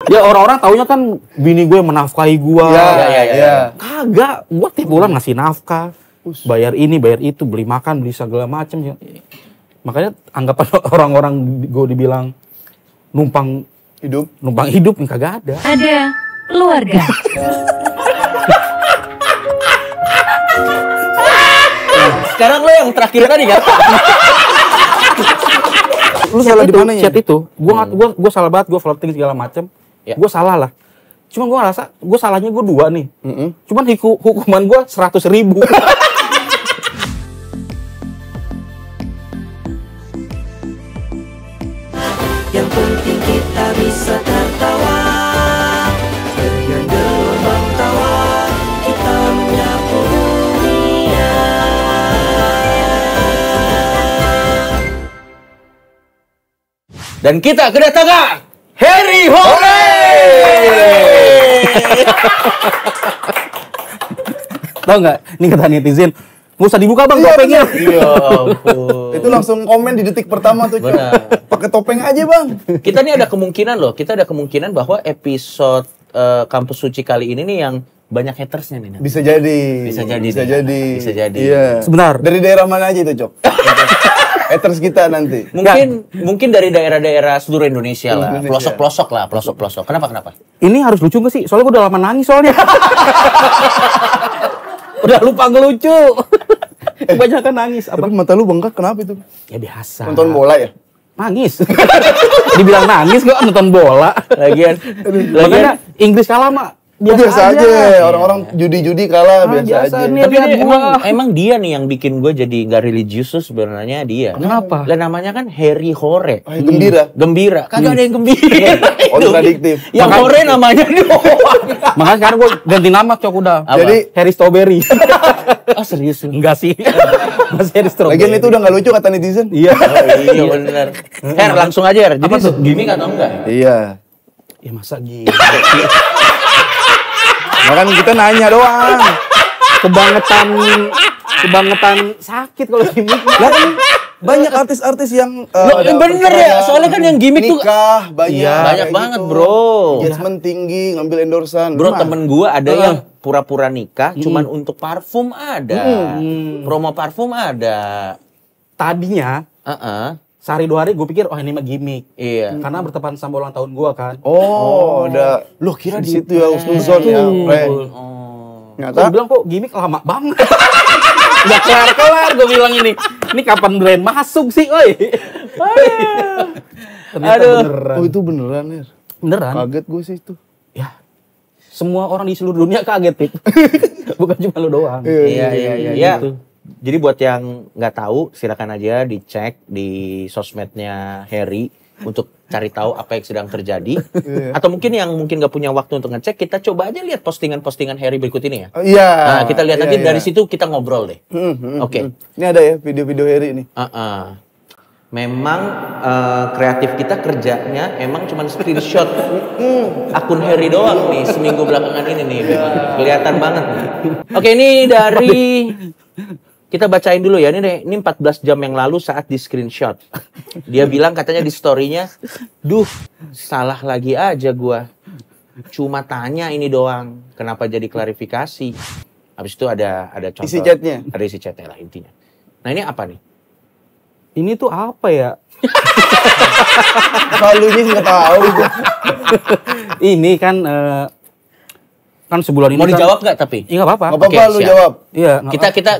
Ya orang-orang taunya kan bini gue menafkahi gue. Iya. Kagak, gue tiap bulan ngasih nafkah. Bayar ini, bayar itu, beli makan, beli segala macam. Makanya anggapan orang-orang gue dibilang numpang hidup kagak ada. Ada keluarga. Sekarang lo yang terakhir tadi kan? Lu salah di mananya? Chat itu, gue salah banget, gue flirting segala macam. Gue salah lah. Cuma gue ngerasa, gue salahnya gue 2 nih. Cuman hukuman gue 100.000. Yang penting kita bisa tertawa dengan gelombang tawa, kita menyapu dunia. Dan kita kedatangan Harry Hore. Tau nggak? Ini kata netizen, nggak usah dibuka bang topengnya. Ya ampun. Itu langsung komen di detik pertama tuh. Benar. Pakai topeng aja bang. Kita nih ada kemungkinan loh. Kita ada kemungkinan bahwa episode Kampus Suci kali ini nih yang banyak hatersnya nih. Bisa jadi. Bisa jadi. Bisa jadi. Iya. Sebentar. Dari daerah mana aja itu, Cok? Haters kita nanti. Mungkin dari daerah-daerah seluruh Indonesia lah. Pelosok-pelosok lah, pelosok-pelosok. Kenapa? Ini harus lucu nggak sih? Soalnya gue udah lama nangis soalnya. Udah lupa ngelucu. Kebanyakan nangis. Tapi mata lu bengkak kenapa itu? Ya biasa. Nonton bola ya? Nangis. Dibilang nangis kok nonton bola. Lagian Makanya Inggris kalah mah Biasa aja. Orang-orang judi-judi kalah biasa aja. Nih, tapi lihat ini gua. emang dia nih yang bikin gue jadi nggak religius tuh sebenarnya dia. Kenapa? Dan namanya kan Harry Hore. Gembira. Gembira. Kagak ada yang gembira. Kontradiktif. Yang Hore namanya doang. Makanya sekarang gue ganti nama Cok udah. Apa? Jadi Harry Strawberry. Oh serius lu? Enggak sih. Masih Harry Strawberry. lagian itu udah gak lucu kata netizen. Iya. Oh, iya bener. Her langsung aja Her. Jadi gimmick atau enggak? Iya. Ya masa gitu. Nah kan kita nanya doang. Kebangetan sakit kalau gimmick. Lah kan banyak artis-artis yang Bener ya, soalnya kan yang gimmick tuh nikah banyak. Iya, banyak kayak banget, gitu. bro. Engagement tinggi, ngambil endorsan. Bro, Nah, temen gua ada yang pura-pura nikah cuman untuk parfum ada. Promo parfum ada. Tadinya sehari 2 hari gue pikir ini mah gimmick. Iya. Karena bertepatan sama ulang tahun gue kan. ada. Loh, kira di situ ya Usnuzon ya. Nyata. Gue bilang kok gimmick lama banget. Udah kelar gue bilang ini. Ini kapan brand masuk sih, oi. Ternyata beneran. Oh itu beneran ya? Beneran. Kaget gue sih itu. Ya. Semua orang di seluruh dunia kaget, Pip. Bukan cuma lu doang. Iya. Jadi buat yang nggak tahu, silakan aja dicek di sosmednya Harry untuk cari tahu apa yang sedang terjadi. Atau mungkin yang nggak punya waktu untuk ngecek, kita coba aja lihat postingan-postingan Harry berikut ini ya. Iya. Nah, kita lihat nanti dari situ kita ngobrol deh. Oke. Ini ada ya video-video Harry ini. Memang kreatif kita kerjanya emang cuma screenshot akun Harry doang nih seminggu belakangan ini nih. Kelihatan banget nih. Oke, ini dari kita bacain dulu ya. Ini 14 jam yang lalu saat di screenshot. Dia bilang katanya di story-nya, "Duh, salah lagi aja gua. Cuma tanya ini doang. Kenapa jadi klarifikasi?" Habis itu ada contoh. Isi chatnya. Ada isi chatnya lah intinya. Nah, ini apa nih? Ini tuh apa ya? Kalau ini nggak tahu gue. Ini kan kan sebulan ini Mau kan, dijawab nggak tapi? Iya nggak apa-apa. Nggak apa-apa Oke, lu siap. jawab. Iya.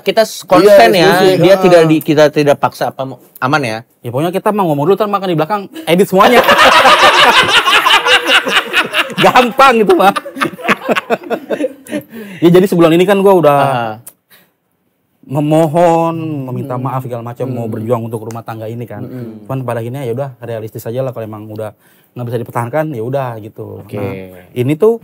Kita konsen Iya, ya. diskusi. Dia kita tidak paksa apa aman ya. Ya pokoknya kita mau ngomong dulu, ntar makan di belakang edit semuanya. Gampang gitu mah. Ya jadi sebulan ini kan gue udah memohon, meminta maaf segala macam, mau berjuang untuk rumah tangga ini kan. Cuman pada akhirnya ya udah realistis aja lah, kalau emang udah nggak bisa dipertahankan ya udah gitu. Oke. Nah, ini tuh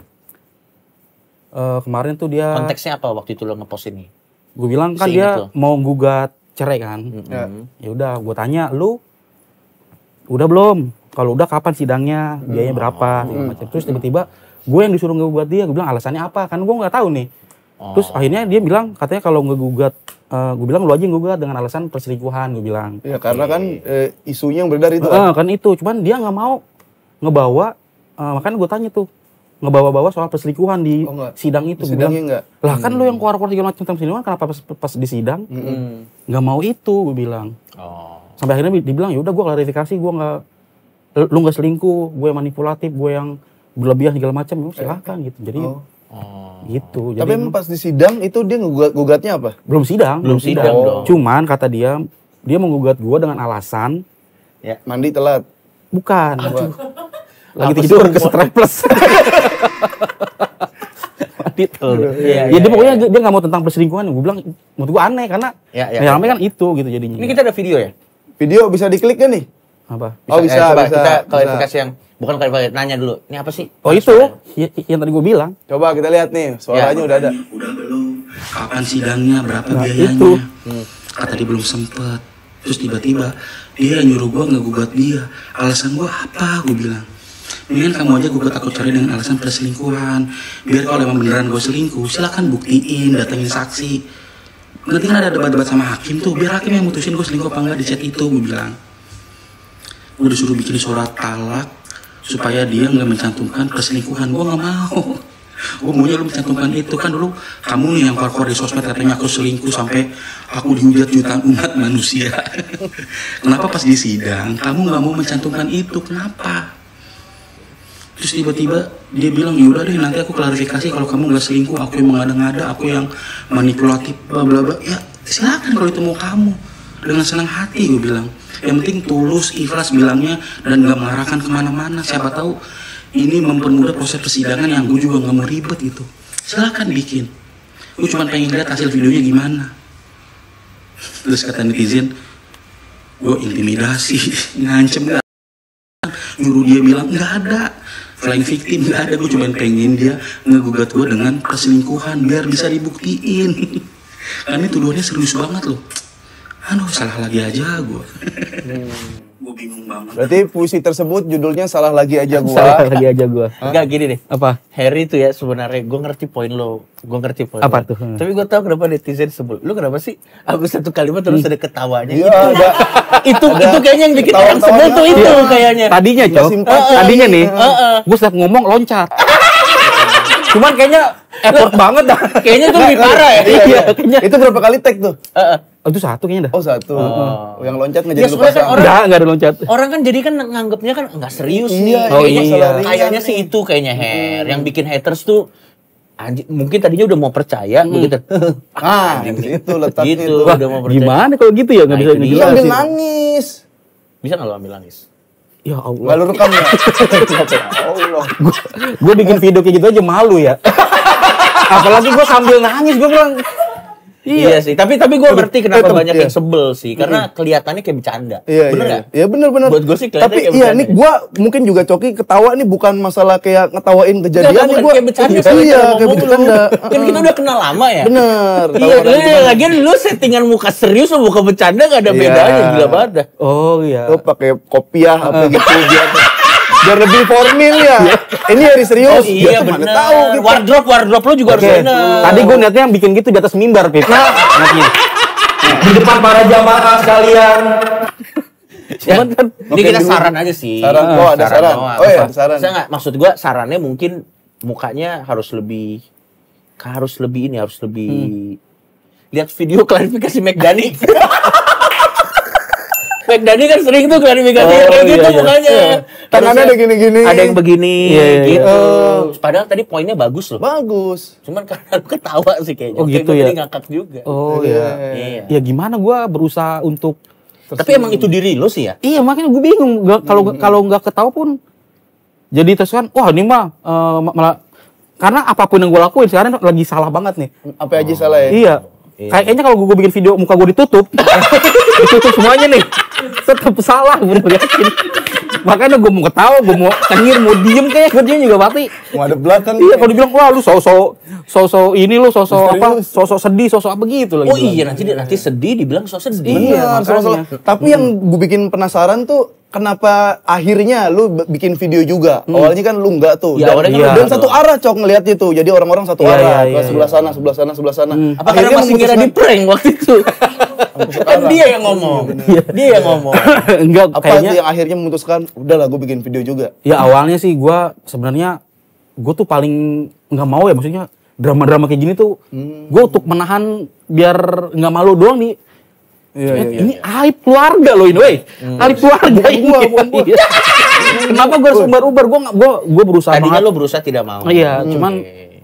kemarin tuh dia, Konteksnya apa waktu itu lo ngepost ini? gue bilang kan Seinget dia lo. mau gugat cerai kan. Ya udah, gue tanya, lu udah belum? Kalau udah kapan sidangnya? Biayanya berapa? Segala macam. Terus tiba-tiba gue yang disuruh ngegugat dia. Gue bilang alasannya apa? Kan gue nggak tahu nih. Terus akhirnya dia bilang katanya kalau ngegugat, gue bilang lu aja yang gugat dengan alasan perselingkuhan. Gue bilang. Ya karena kan isunya yang beredar itu Kan itu, cuman dia nggak mau ngebawa makanya gue tanya tuh, ngebawa-bawa soal perselingkuhan di enggak. sidang itu. Gua Sidangnya bilang, enggak. lah kan lu yang keluar-keluar segala macam tentang perselingkuhan, kenapa pas di sidang nggak mau itu, gue bilang. Sampai akhirnya dibilang, ya udah gue klarifikasi, gue nggak, lu nggak selingkuh, gue yang manipulatif, gue yang berlebihan segala macam, ya silakan gitu. Jadi gitu. Tapi Jadi emang pas di sidang itu dia gugatnya apa? belum sidang. sidang dong. Cuman kata dia menggugat gue dengan alasan Mandi telat. bukan. Lagi Apa tidur sih? ke strapless. Tidur. Iya, Ya dia pokoknya dia nggak mau tentang perselingkuhan. Gue bilang, menurut gue aneh karena yang ramai kan itu gitu jadinya. Ini kita ada video ya? Video bisa diklik kan nih? Apa? Oh bisa, coba bisa. kita klarifikasi yang bukan klarifikasi, nanya dulu. Ini apa sih? Oh itu yang tadi gue bilang. Coba kita lihat nih, suaranya udah ada. Udah belum? Kapan sidangnya? Berapa biayanya? itu. Kata dia belum sempet. Terus tiba-tiba dia nyuruh gua ngegugat dia. Alasan gua apa? Gue bilang. Mendingan kamu aja gugat aku cari dengan alasan perselingkuhan. Biar kalau emang beneran gue selingkuh, silakan buktiin, datengin saksi. Nanti kan ada debat-debat sama hakim tuh. Biar hakim yang mutusin gue selingkuh apa enggak di chat itu, gue bilang. Gue disuruh bikin surat talak supaya dia nggak mencantumkan perselingkuhan. Gue nggak mau. Gue maunya lu mencantumkan itu. Kan dulu kamu nih yang keluar di sosmed katanya aku selingkuh sampai aku dihujat jutaan umat manusia. Kenapa pas di sidang kamu nggak mau mencantumkan itu? Kenapa? Terus tiba-tiba dia bilang, yaudah deh nanti aku klarifikasi kalau kamu nggak selingkuh, aku yang mengada-ngada, aku yang manipulatif, bla bla bla. Ya silakan kalau itu mau kamu, dengan senang hati gue bilang. Yang penting tulus, ikhlas bilangnya dan nggak mengarahkan kemana-mana. Siapa tahu ini mempermudah proses persidangan yang gue juga nggak mau ribet gitu. Silakan bikin. Gue cuma pengen lihat hasil videonya gimana. Terus kata netizen, gue intimidasi, ngancem nggak? Nyuruh dia bilang nggak ada. Flying victim nggak ada, gue cuma pengen dia ngegugat gue dengan perselingkuhan biar bisa dibuktiin. Karena tuduhannya serius banget loh. Aduh salah lagi aja gue. Gue bingung banget. Berarti puisi tersebut judulnya Salah Lagi Aja Gua. Salah lagi aja gue. Enggak gini deh. Apa? Harry tuh ya sebenarnya gue ngerti poin lo. Gue ngerti poin Apa lo. tuh? Tapi gue tahu kenapa netizen sebel. Lu kenapa sih habis satu kalimat terus ada ketawanya Iya, gitu. ada. Itu kayaknya yang bikin orang sebel tuh itu kayaknya. Tadinya Cok, simpati. tadinya nih, gue setiap ngomong loncat. Cuman kayaknya effort banget dah. Kayaknya tuh lebih parah ya. Iya, kayaknya. Itu berapa kali tag tuh? Oh, itu satu kayaknya dah. Oh satu. Yang loncat Ya, ngejadi lupa soalnya kan sama. orang- Enggak ada loncat. Orang kan jadi kan nganggapnya kan nggak serius nih. Iya, Oh, Kayaknya- iya. Kayaknya sih itu kayaknya Her. Yang bikin haters tuh anjing, mungkin tadinya udah mau percaya begitu. Ah, itu letaknya Gitu, itu. Wah, udah mau percaya. gimana kalau gitu ya? Nggak Nah, bisa itu dia. Iya, ambil ngejelasin. nangis. Bisa nggak lo ambil nangis? Ya Gak Allah. lu rekam ya? Allah. Gue bikin video kayak gitu aja malu ya. Apalagi gue sambil nangis, gue bilang, Iya sih, tapi gue ngerti kenapa tetep, banyak iya. yang sebel sih, karena kelihatannya kayak bercanda. Iya, Bener iya. nggak? Iya benar-benar. Buat gua sih kelihatannya Tapi kayak iya bercanda. nih gua mungkin juga Coki ketawa nih bukan masalah kayak ngetawain kejadian Enggak, nih bukan gua. kayak bercanda Iya, soalnya cara kayak ngomong lu. bercanda. Kan kita udah kenal lama ya. Bener. Iya, lagian lu settingan muka serius sama muka bercanda gak ada Iya. bedanya, gila banget dah. oh iya. Lu pakai kopiah apa gitu biar lebih formal ya. Ini hari serius. Oh iya Biar mana bener. tahu gitu. Wardrobe lu juga harus Oke. bener. Tadi gue niatnya bikin gitu di atas mimbar, Pip. Niatnya. Di depan para jamaah sekalian. Cuman kan, ini Oke, kita dulu. saran aja sih. Saran. Oh, ada saran. doang. Oh, iya, ada saran. Bisa nggak? Maksud gua sarannya mungkin mukanya harus lebih ini, harus lebih lihat video klarifikasi McDani. McDani kan sering tuh klarifikasi kayak gitu iya, iya. mukanya. Tangannya ada gini-gini. Ada yang begini Iya, iya, gitu. Padahal tadi poinnya bagus loh. Bagus. Cuman karena lu ketawa sih kayaknya. Oh, Kayak gitu gua ya? tadi ngakak juga. Oh iya. Iya. Ya gimana gue berusaha untuk Tapi emang itu diri lo sih ya? Iya makanya gue bingung kalau nggak ketawa pun jadi terus kan wah ini mah malah karena apapun yang gue lakuin sekarang lagi salah banget nih. Apa aja salah ya? Iya. Kayaknya kalau gue bikin video muka gue ditutup ditutup semuanya nih tetap salah gue yakin. Makanya gue mau ketawa, gue mau cengir, mau diem kayak gue juga mati. Mau ada belakang. Iya kalau dibilang wah lu sosok ini lu sosok apa sosok sedih sosok apa gitu lagi. Oh iya nanti sedih dibilang so sedih. Iya, makanya. Tapi yang gue bikin penasaran tuh kenapa akhirnya lu bikin video juga? Awalnya kan lu enggak tuh. Ya, awalnya kan dan enggak satu arah Cok ngeliat itu. Jadi orang-orang satu arah ke sebelah iya. sana. Apa karena masih ngira di prank waktu itu? Kan dia yang ngomong. Dia yang ngomong. Enggak, Apa kayaknya yang akhirnya memutuskan udahlah gue bikin video juga? ya awalnya sih gue sebenarnya gue tuh paling nggak mau ya, maksudnya drama-drama kayak gini tuh gue untuk menahan biar nggak malu doang nih. Ini aib keluarga loh ini, weh. Aib keluarga ini. Iya. Kenapa gue harus umbar-umbar? Gue berusaha Tadinya banget. lo berusaha tidak mau. Iya, cuman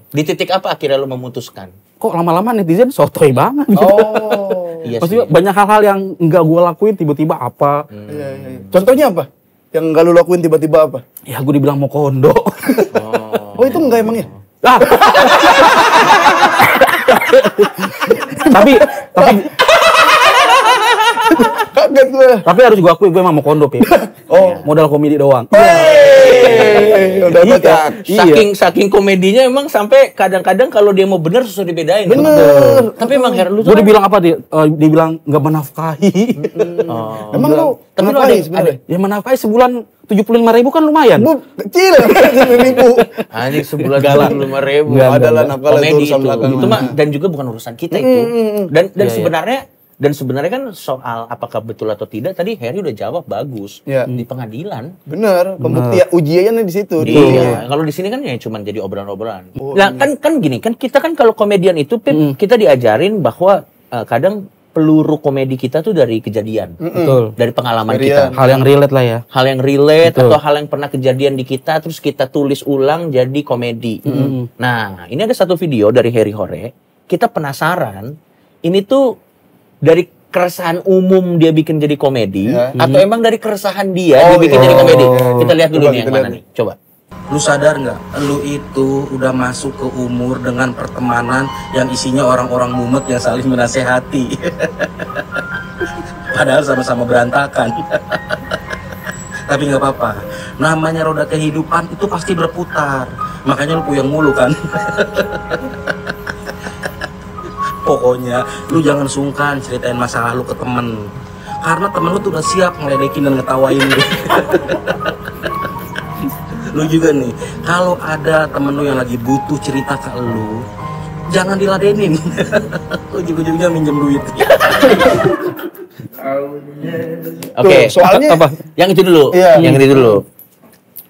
Di titik apa akhirnya lo memutuskan? kok lama-lama netizen sotoy banget gitu. Oh. Iya Maksudnya sih. banyak hal-hal yang nggak gue lakuin tiba-tiba apa. Contohnya apa? Yang enggak lu lakuin tiba-tiba apa? Ya gue dibilang mau kondo. Oh, itu enggak emangnya? Ah. tapi Kaget gue. tapi harus gue akui gue emang mau kondo, Pip. Oh. Modal komedi doang. Udah baca. Saking komedinya emang sampai kadang-kadang kalau dia mau bener susah dibedain. Bener. Tapi emang Her, lu tuh Gue kan- dibilang apa dia? Dia bilang nggak menafkahi. Emang lu Tapi lu ngapain ada- sebenarnya? Ya menafkahi sebulan 75.000 kan lumayan. Bu, kecil. 10.000. Anjing sebulan 25.000. Enggak, Adalah nafkah lah, itu Komedi urusan itu. belakangan. Itu mah dan juga bukan urusan kita itu. Dan Iya. sebenarnya kan soal apakah betul atau tidak tadi Harry udah jawab bagus Iya. di pengadilan. Bener, pembuktian ujiannya di situ. Iya, kalau di sini kan ya cuma jadi obrolan-obrolan. Nah, kan gini, kan kita kan kalau komedian itu Pip, kita diajarin bahwa kadang peluru komedi kita tuh dari kejadian. Betul. Dari pengalaman Experience. kita. Hal yang relate lah ya. Hal yang relate Betul. atau hal yang pernah kejadian di kita terus kita tulis ulang jadi komedi. Nah, ini ada satu video dari Harry Hore. Kita penasaran, ini tuh dari keresahan umum dia bikin jadi komedi atau emang dari keresahan dia bikin jadi komedi? Kita lihat dulu Coba nih yang kita mana lihat. nih. Coba. Lu sadar nggak? Lu itu udah masuk ke umur dengan pertemanan yang isinya orang-orang mumet yang saling menasehati. Padahal sama-sama berantakan. Tapi nggak apa-apa. Namanya roda kehidupan itu pasti berputar. Makanya lu puyeng mulu kan. Pokoknya lu jangan sungkan ceritain masalah lu ke temen. Karena temen lu tuh udah siap ngeledekin dan ngetawain lu. Lu juga nih, kalau ada temen lu yang lagi butuh cerita ke lu, jangan diladenin. Ujung-ujungnya minjem duit. Oke, soalnya- apa? Yang itu dulu. Iya. Yang itu dulu.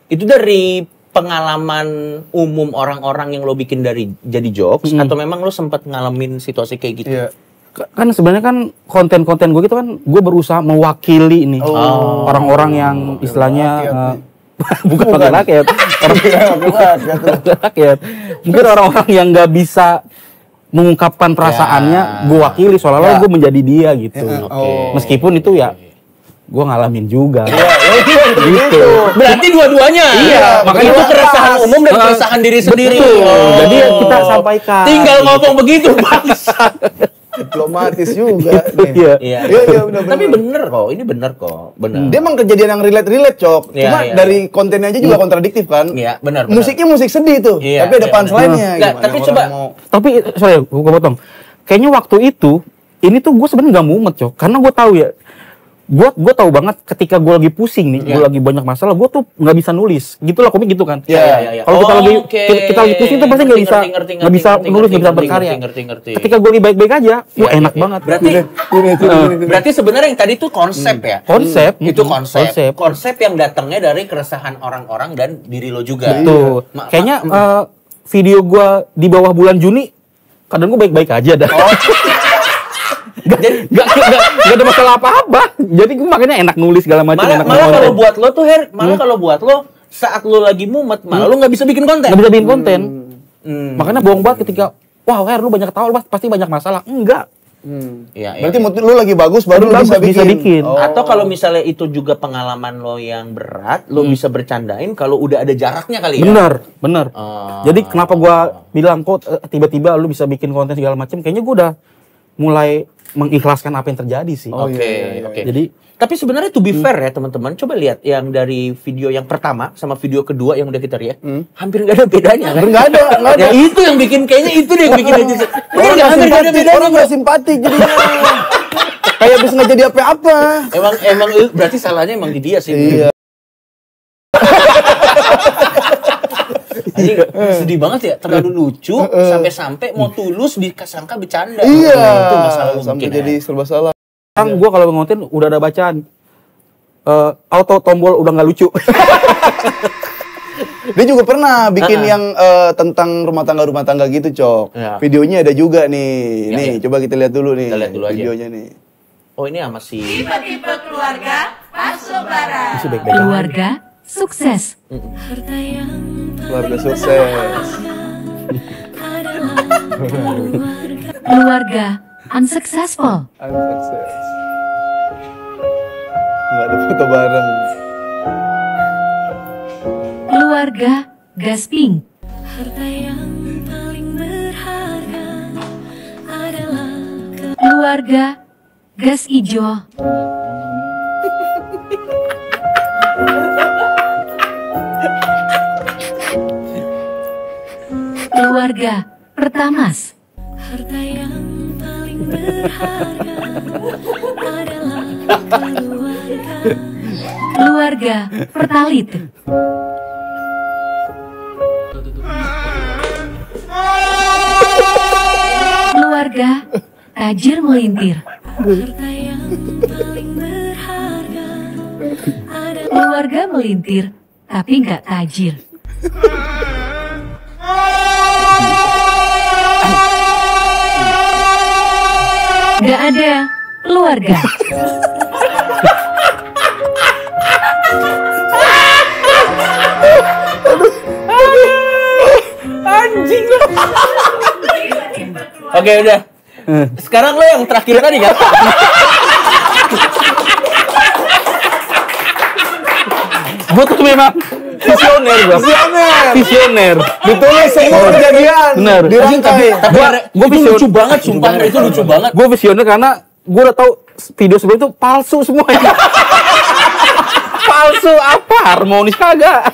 Itu dari pengalaman umum orang-orang yang lo bikin dari jadi jokes atau memang lo sempat ngalamin situasi kayak gitu? Iya. Kan sebenarnya kan konten-konten gue gitu kan gue berusaha mewakili nih orang-orang yang istilahnya bukan wakil rakyat, rakyat. Mungkin orang-orang yang nggak bisa mengungkapkan perasaannya, gue wakili seolah-olah gue menjadi dia gitu. Meskipun itu ya gue ngalamin juga. Gitu. Berarti dua-duanya. Iya, makanya itu keresahan umum dan keresahan diri sendiri. Betul. Jadi ya kita sampaikan. Tinggal ngomong begitu, bangsa. Diplomatis juga. Iya. Iya. Iya, bener. Tapi bener kok, ini bener kok. Bener. Dia emang kejadian yang relate, Cok. Iya, Cuma iya, dari kontennya aja juga kontradiktif kan. Iya, benar. Musiknya musik sedih tuh. Iya, Tapi ada iya, punchline-nya. Nggak, Gimana tapi orang coba- mau- Tapi sorry, gue potong. Kayaknya waktu itu ini tuh gue sebenarnya nggak mumet, Cok. Karena gue tahu ya, gue tahu banget ketika gue lagi pusing nih, gue lagi banyak masalah, gue tuh nggak bisa nulis. Gitulah komik gitu kan. Iya. Kalau kita Oh, lagi oke. kita lagi pusing tuh pasti nggak bisa Ngerti, nggak bisa ngerti, nulis, nggak bisa ngerti, berkarya. ngerti. Ketika gue lagi baik-baik aja, wah enak banget. Berarti sebenarnya yang tadi itu konsep ya? Konsep. Itu konsep. Konsep. Konsep yang datangnya dari keresahan orang-orang dan diri lo juga. Tuh. Kayaknya video gue di bawah bulan Juni, kadang gue baik-baik aja dah. Gak ada masalah apa-apa. Jadi gue makanya enak nulis segala macam. Malah enak kalau konten. buat lo tuh kalau buat lo saat lo lagi mumet malah lo nggak bisa bikin konten. Nggak bisa bikin konten. Makanya bohong banget ketika, wah Her lu banyak tahu, pasti banyak masalah. Enggak. Iya, Berarti mood lu lagi bagus baru lu Bagus, bisa bikin. Oh. Atau kalau misalnya itu juga pengalaman lo yang berat, lo bisa bercandain kalau udah ada jaraknya kali ya. Bener. Jadi kenapa gua bilang kok tiba-tiba lu bisa bikin konten segala macam? Kayaknya gua udah mulai mengikhlaskan apa yang terjadi sih. Oke. Jadi Tapi sebenarnya to be fair ya teman-teman, coba lihat yang dari video yang pertama sama video kedua yang udah kita lihat, hampir nggak ada bedanya kan? Nggak ada. Ya itu yang bikin kayaknya itu deh yang bikin itu. Hampir nggak ada bedanya. Orang nggak simpatik jadinya. Kayak abis nggak jadi apa-apa. Emang berarti salahnya emang di dia sih. Iya. Jadi sedih banget ya, terlalu lucu sampai-sampai mau tulus disangka bercanda. Iya. Itu masalah lu Sampai mungkin jadi ya. serba salah. Sekarang gue kalau ngonten udah ada bacaan. Auto tombol udah nggak lucu. Dia juga pernah bikin yang tentang rumah tangga gitu, Cok. Ya. Videonya ada juga nih. Nih, coba kita lihat dulu nih. Kita lihat dulu aja. videonya nih. Oh ini sama si Tipe-tipe keluarga Pasobaran. Masih baik-baik aja. Keluarga sukses. Keluarga sukses. Keluarga unsuccessful. Sukses. Nggak ada foto bareng. Keluarga gasping. Keluarga gas ijo. Keluarga pertamas. Keluarga pertalit. Keluarga tajir melintir. Keluarga melintir tapi nggak tajir. Nggak ada keluarga. Oke udah. Sekarang lo yang terakhir tadi kan? Gue tuh memang visioner gue. Visioner. Ditulis semua kejadian. Bener. Dirangkai. Tapi Gua itu vision- lucu banget, sumpah itu lucu banget. Gue visioner karena gue udah tahu video sebelum itu palsu semuanya. Palsu apa? Harmonis kagak.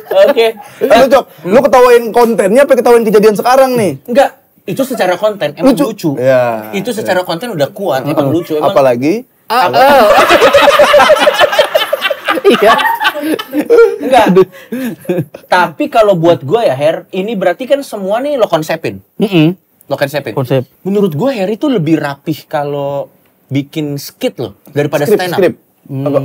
Oke. Lu, Cok, lu ketawain kontennya apa ketawain kejadian sekarang nih? Enggak, itu secara konten emang lucu. Ya. Itu secara konten udah kuat, emang lucu. Emang Apalagi Iya. enggak. Tapi kalau buat gue ya Her, ini berarti kan semua nih lo konsepin. Lo konsepin. Konsep. Menurut gue Her itu lebih rapih kalau bikin skit loh daripada stand up. skrip.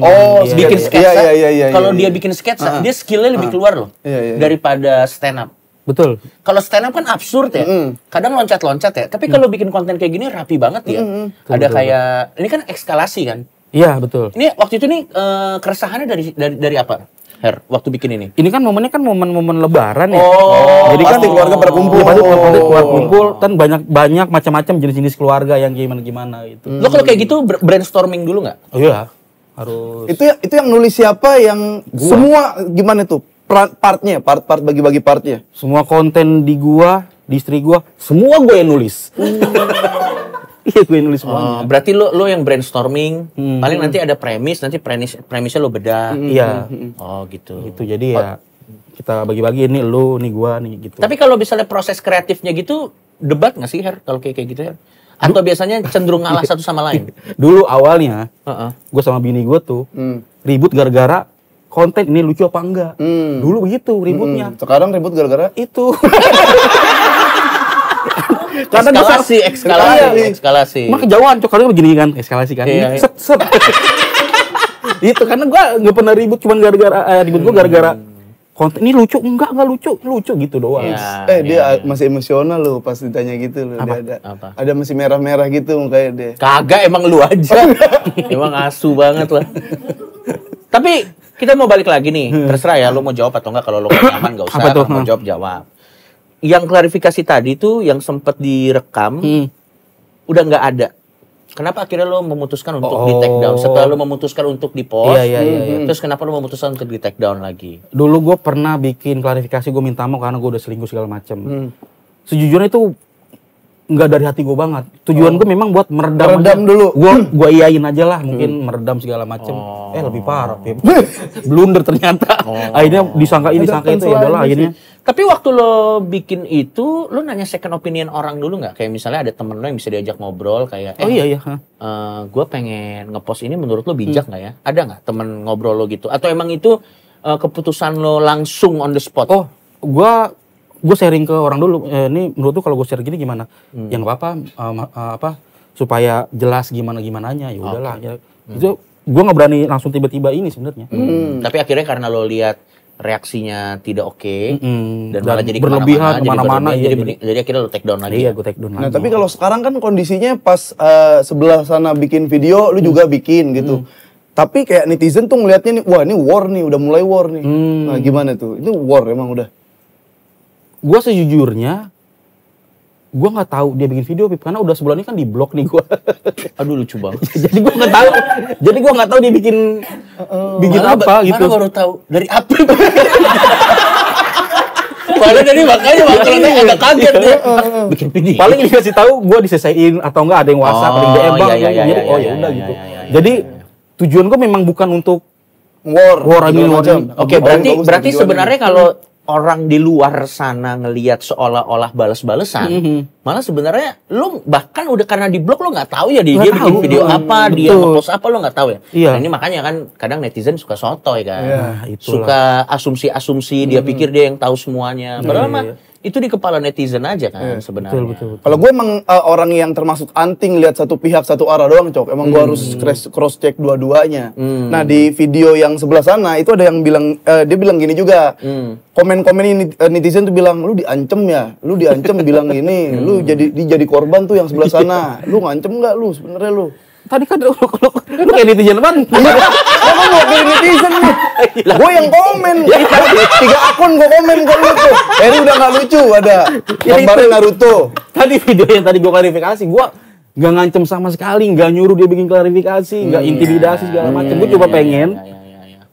Oh, Bikin sketsa. Iya. Kalau dia bikin sketsa, dia skillnya lebih keluar loh Iya. daripada stand up. Betul. Kalau stand up kan absurd ya, kadang loncat-loncat ya. Tapi kalau bikin konten kayak gini rapi banget ya. Ada kayak ini kan ekskalasi kan. Iya betul. Ini waktu itu nih keresahannya dari apa, Her? Waktu bikin ini? Ini kan momennya kan momen-momen Lebaran ya. Oh, Jadi pasti kan keluarga pada kumpul. Iya, pasti keluarga kumpul. Kan banyak macam-macam jenis-jenis keluarga yang gimana gitu. Lo kalau kayak gitu brainstorming dulu nggak? Oh iya, harus. Itu yang nulis siapa yang semua gimana tuh? Partnya, part bagi-bagi partnya. Semua konten di gua, di istri gua, semua gue yang nulis. Iya, gue yang nulis semuanya. Berarti lo yang brainstorming, paling nanti ada nanti premisnya lo bedah. Iya. Oh gitu. Gitu. Jadi ya kita bagi-bagi, ini lu, nih gua, nih gitu. Tapi kalau misalnya proses kreatifnya gitu, debat nggak sih Her? Kalau kayak gitu Her? Atau biasanya cenderung ngalah satu sama lain? Dulu awalnya, Heeh. gue sama bini gue tuh ribut gara-gara konten ini lucu apa enggak. Dulu begitu ributnya. Sekarang ribut gara-gara Itu. Eskalasi. Emang kejauhan, cok. Kalau begini kan, eskalasi kan. Iya, iya. Set. Itu karena gue nggak pernah ribut, cuman gara-gara ribut gue gara-gara konten ini lucu, enggak lucu gitu doang. Iya. dia masih emosional loh pas ditanya gitu loh. Apa? Dia Apa? ada masih merah-merah gitu mukanya deh. Kagak, emang lu aja. Emang asu banget lah. Tapi kita mau balik lagi nih. Terserah ya, lu mau jawab atau enggak. Kalau lu gak nyaman gak usah. Apa tuh? Kalau mau jawab. Yang klarifikasi tadi tuh yang sempet direkam, udah nggak ada. Kenapa akhirnya lo memutuskan untuk di take down? Setelah lo memutuskan untuk di post, Iya. terus kenapa lo memutuskan untuk di take down lagi? Dulu gue pernah bikin klarifikasi, gue minta maaf karena gue udah selingkuh segala macam. Sejujurnya itu nggak dari hati gue banget. Tujuan gue memang buat meredam dulu. Gue iyain aja lah, mungkin meredam segala macem. Lebih parah, Pip. Blunder ternyata. Akhirnya disangka ini, disangka itu, ya udahlah akhirnya. Tapi waktu lo bikin itu, lo nanya second opinion orang dulu nggak? Kayak misalnya ada temen lo yang bisa diajak ngobrol kayak, iya. Gue pengen ngepost ini, menurut lo bijak nggak ya? Ada nggak temen ngobrol lo gitu? Atau emang itu keputusan lo langsung on the spot? Oh, gue sharing ke orang dulu. Ini menurut tuh kalau gue share gini gimana? Ya nggak apa-apa, supaya jelas gimananya. Ya udahlah. Ya. Itu gue nggak berani langsung tiba-tiba ini sebenarnya. Tapi akhirnya karena lo lihat reaksinya tidak oke dan malah jadi berlebihan kemana-mana, jadi akhirnya lo take down lagi. Iya, gue take down lagi. Nah, tapi kalau sekarang kan kondisinya pas sebelah sana bikin video, lu juga bikin gitu. Tapi kayak netizen tuh ngelihatnya nih, wah ini war nih, udah mulai war nih. Nah, gimana tuh? Itu war emang udah. Gue sejujurnya, gue nggak tahu dia bikin video, Pip, karena udah sebulan ini kan di blok nih gue. Aduh lucu banget. Jadi gue nggak tahu. Jadi gue nggak tahu dia bikin apa gitu. Mana baru tahu dari apa? Padahal tadi makanya agak kaget ya. Bikin video. Paling dikasih tahu gue diselesaiin atau enggak, ada yang WhatsApp, ada yang DM bang. Jadi ya udah gitu. Jadi tujuan gue memang bukan untuk war ini. Oke, berarti sebenarnya kalau orang di luar sana ngelihat seolah-olah balas-balesan, malah sebenarnya lu bahkan udah karena di blog lu nggak tahu ya dia bikin video apa, dia ngepost apa, lu nggak tahu ya. Nah, ini makanya kan kadang netizen suka sotoy kan, suka asumsi-asumsi, dia pikir dia yang tahu semuanya. Padahal mah itu di kepala netizen aja kan sebenarnya. Betul. Kalau gue emang orang yang termasuk anting lihat satu pihak satu arah doang, Cok. Emang gue harus cross check dua-duanya. Nah, di video yang sebelah sana itu ada yang bilang dia bilang gini juga. Komen-komen ini netizen tuh bilang, "Lu diancem ya? Lu diancem bilang ini, lu jadi korban tuh yang sebelah sana. Lu ngancem enggak lu sebenarnya lu?" Tadi kan lu kayak netizen kan? Emang mau kayak netizen nih? Gue yang komen. 3 akun gue komen ke lu tuh. Ini udah gak lucu ada. Gambarnya Naruto. Tadi video yang tadi gue klarifikasi, gue nggak ngancem sama sekali, nggak nyuruh dia bikin klarifikasi, nggak intimidasi segala macam. Gue cuma pengen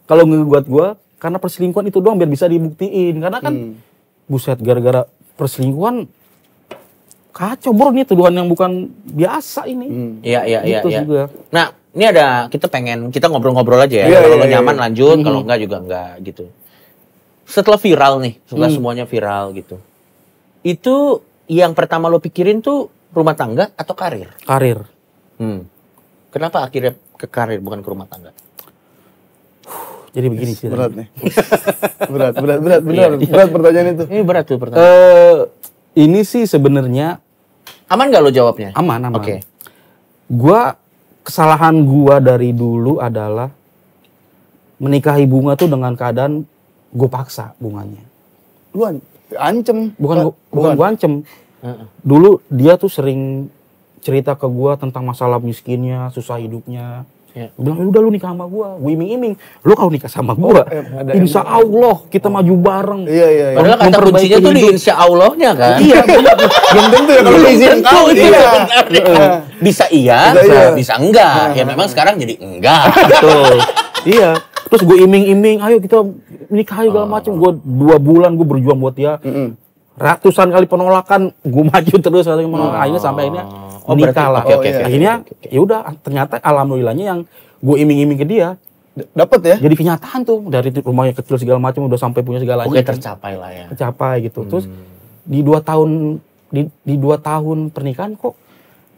kalau ngebuat gue, karena perselingkuhan itu doang biar bisa dibuktiin. Karena kan buset, gara-gara perselingkuhan kacau bro, nih tuduhan yang bukan biasa ini. Iya. Juga. Nah, ini kita ngobrol-ngobrol aja ya. Kalau nyaman lanjut, kalau enggak juga enggak gitu. Setelah viral nih, setelah semuanya viral gitu. Itu yang pertama lo pikirin tuh rumah tangga atau karir? Karir. Kenapa akhirnya ke karir bukan ke rumah tangga? Jadi begini sih. Berat nih. Berat pertanyaan itu. Ini berat tuh pertanyaan. Ini sih sebenarnya aman nggak lo jawabnya? Aman. Oke. Kesalahan gua dari dulu adalah menikahi Bunga tuh dengan keadaan gue paksa bunganya. Lu ancem. Bukan gue ancem. Dulu dia tuh sering cerita ke gua tentang masalah miskinnya, susah hidupnya. Gue bilang, udah lu nikah sama gua, gue iming-iming. Lu kalau nikah sama gua, insya Allah kita maju bareng. Iya. Padahal kata kuncinya tuh di insya Allahnya kan. Iya, belum tentu ya kalau izin kau. Bisa bisa enggak. Ya memang sekarang jadi enggak. Betul. Iya. Terus gue iming-iming, ayo kita nikah segala macam. Gue 2 bulan gue berjuang buat dia. Ratusan kali penolakan, gue maju terus. Akhirnya sampai ini menikah lah. Akhirnya ya udah, ternyata alhamdulillahnya yang gue iming-iming ke dia dapat ya. Jadi kenyataan tuh, dari rumahnya kecil segala macam udah sampai punya segalanya. Oke, tercapai lah ya. Tercapai gitu. Terus di 2 tahun di 2 tahun pernikahan kok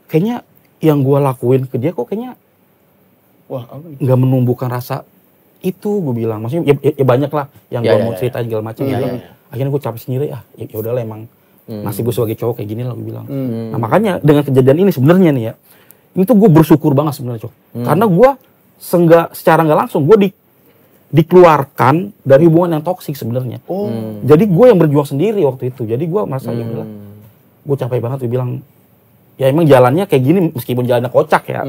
kayaknya yang gue lakuin ke dia kok kayaknya nggak menumbuhkan rasa itu, gue bilang. Maksudnya ya banyak lah yang gue mau cerita segala macam. Akhirnya gue capek sendiri, ya udahlah emang nasib gue sebagai cowok kayak gini lah, gue bilang. Nah makanya dengan kejadian ini sebenarnya nih ya, ini tuh gue bersyukur banget sebenarnya, Cok. Karena gue secara nggak langsung gue dikeluarkan dari hubungan yang toksik sebenarnya. Jadi gue yang berjuang sendiri waktu itu. Jadi gue merasa ya udah, gue capek banget, gue bilang ya emang jalannya kayak gini meskipun jalannya kocak ya.